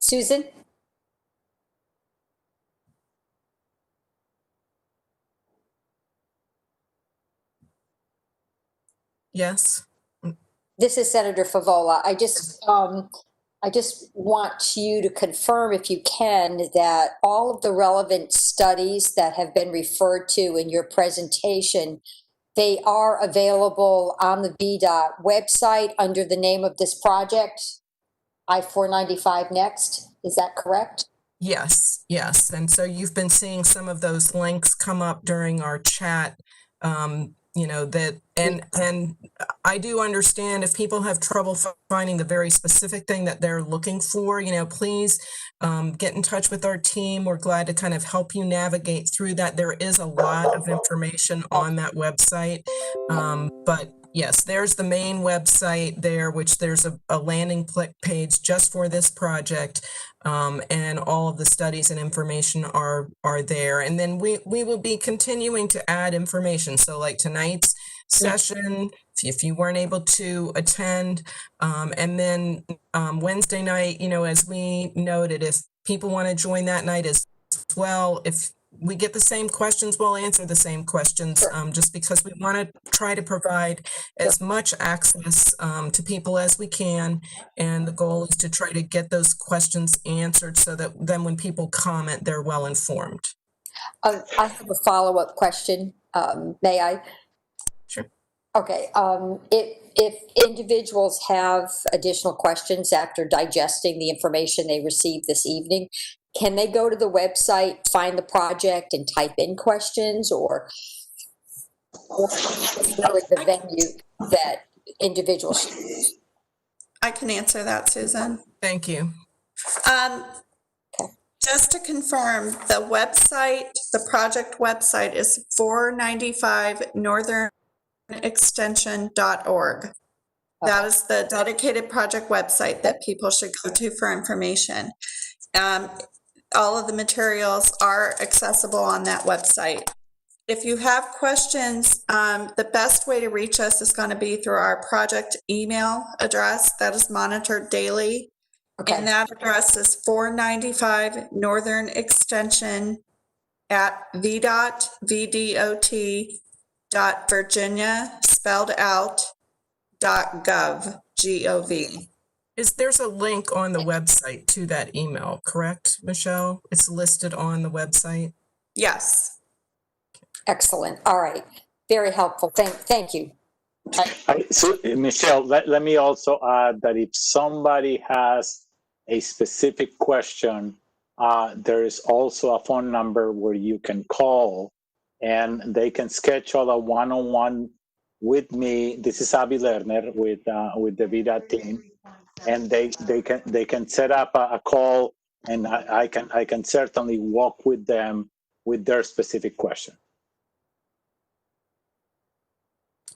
Susan? Yes. This is Senator Favola. I just want you to confirm, if you can, that all of the relevant studies that have been referred to in your presentation, they are available on the VDOT website under the name of this project, I-495 Next. Is that correct? Yes, yes. And so you've been seeing some of those links come up during our chat. You know, that, and I do understand if people have trouble finding the very specific thing that they're looking for, you know, please get in touch with our team. We're glad to kind of help you navigate through that. There is a lot of information on that website. But yes, there's the main website there, which there's a landing page just for this project. And all of the studies and information are there. And then we will be continuing to add information. So like tonight's session, if you weren't able to attend, and then Wednesday night, you know, as we noted, if people want to join that night as well, if we get the same questions, we'll answer the same questions, just because we want to try to provide as much access to people as we can. And the goal is to try to get those questions answered so that then when people comment, they're well informed. I have a follow-up question. May I? Sure. Okay. If individuals have additional questions after digesting the information they received this evening, can they go to the website, find the project, and type in questions, or really the venue that individuals should use? I can answer that, Susan. Thank you. Just to confirm, the website, the project website is 495 northernextension.org. That is the dedicated project website that people should go to for information. All of the materials are accessible on that website. If you have questions, the best way to reach us is going to be through our project email address that is monitored daily. Okay. And that address is 495 Northern Extension at VDOT.Virginia, spelled out, .gov, G-O-V. There's a link on the website to that email, correct, Michelle? It's listed on the website? Yes. Excellent. All right. Very helpful. Thank you. So, Michelle, let me also add that if somebody has a specific question, there is also a phone number where you can call and they can schedule a one-on-one with me. This is Avi Lerner with the VDOT team, and they can set up a call, and I can certainly walk with them with their specific question.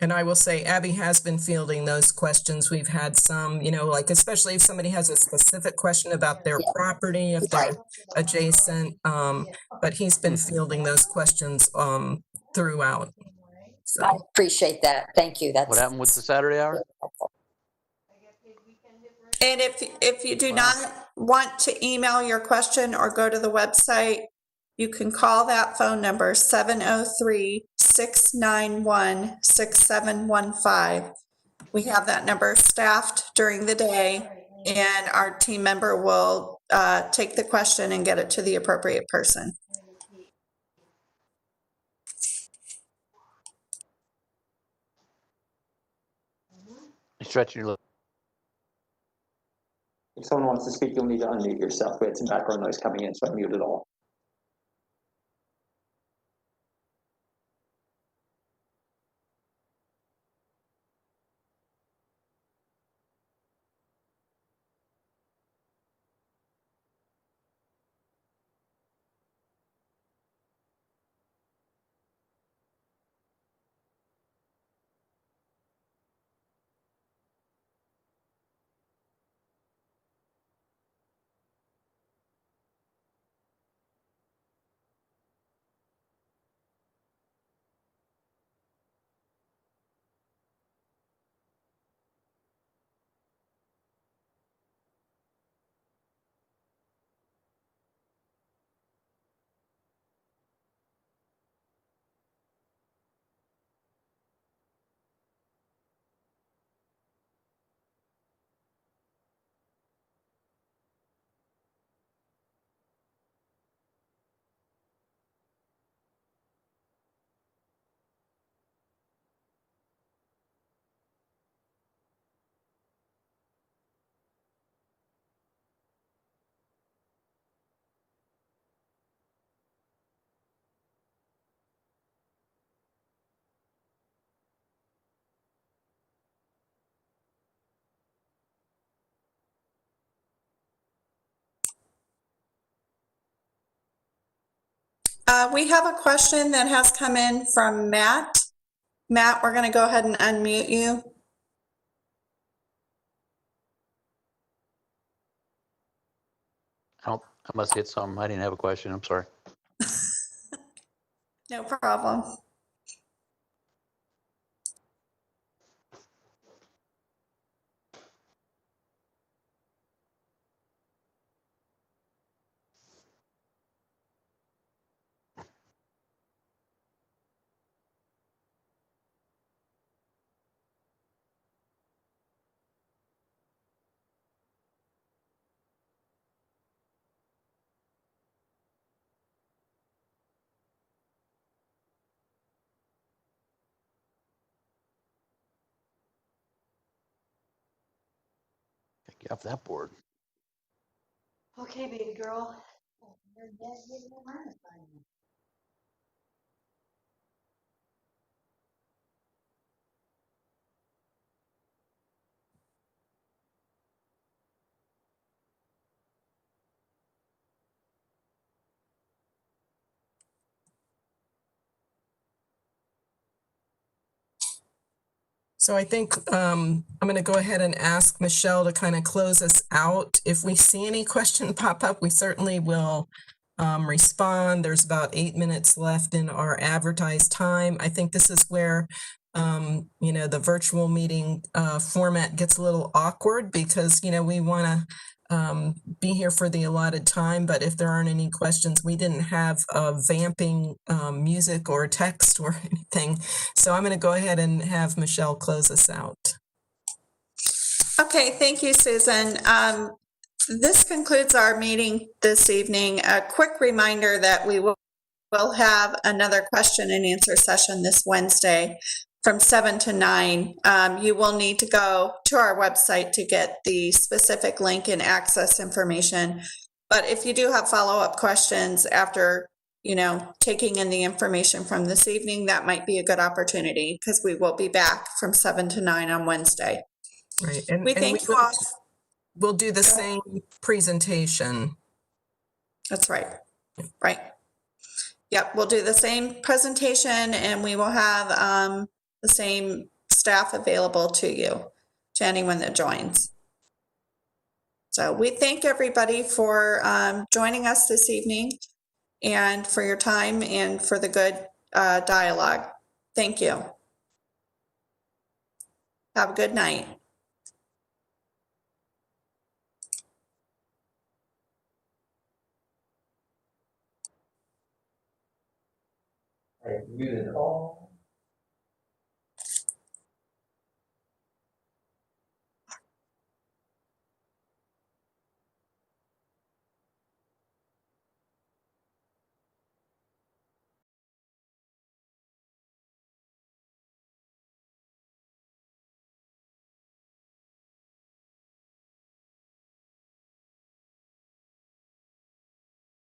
And I will say Abby has been fielding those questions. We've had some, you know, like especially if somebody has a specific question about their property, if they're adjacent, but he's been fielding those questions throughout. So. I appreciate that. Thank you. That's what happened with the Saturday hour? And if you do not want to email your question or go to the website, you can call that phone number, 703-691-6715. We have that number staffed during the day, and our team member will take the question and get it to the appropriate person. Stretch your lips. If someone wants to speak, you'll need to unmute yourself. We had some background noise coming in, so I muted all. We have a question that has come in from Matt. Matt, we're going to go ahead and unmute you. I must hit something. I didn't have a question. I'm sorry. No problem. Get off that board. Okay, baby girl. So I think I'm going to go ahead and ask Michelle to kind of close us out. If we see any question pop up, we certainly will respond. There's about 8 minutes left in our advertised time. I think this is where, the virtual meeting format gets a little awkward because, we want to be here for the allotted time, but if there aren't any questions, we didn't have vamping music or text or anything. So I'm going to go ahead and have Michelle close us out. Okay, thank you, Susan. This concludes our meeting this evening. A quick reminder that we will have another question and answer session this Wednesday from 7 to 9. You will need to go to our website to get the specific link and access information. But if you do have follow-up questions after, taking in the information from this evening, that might be a good opportunity because we will be back from 7 to 9 on Wednesday. Right. And We thank you all. We'll do the same presentation. That's right. Right. Yep, we'll do the same presentation and we will have the same staff available to you, to anyone that joins. So we thank everybody for joining us this evening and for your time and for the good dialogue. Thank you. Have a good night. I muted all.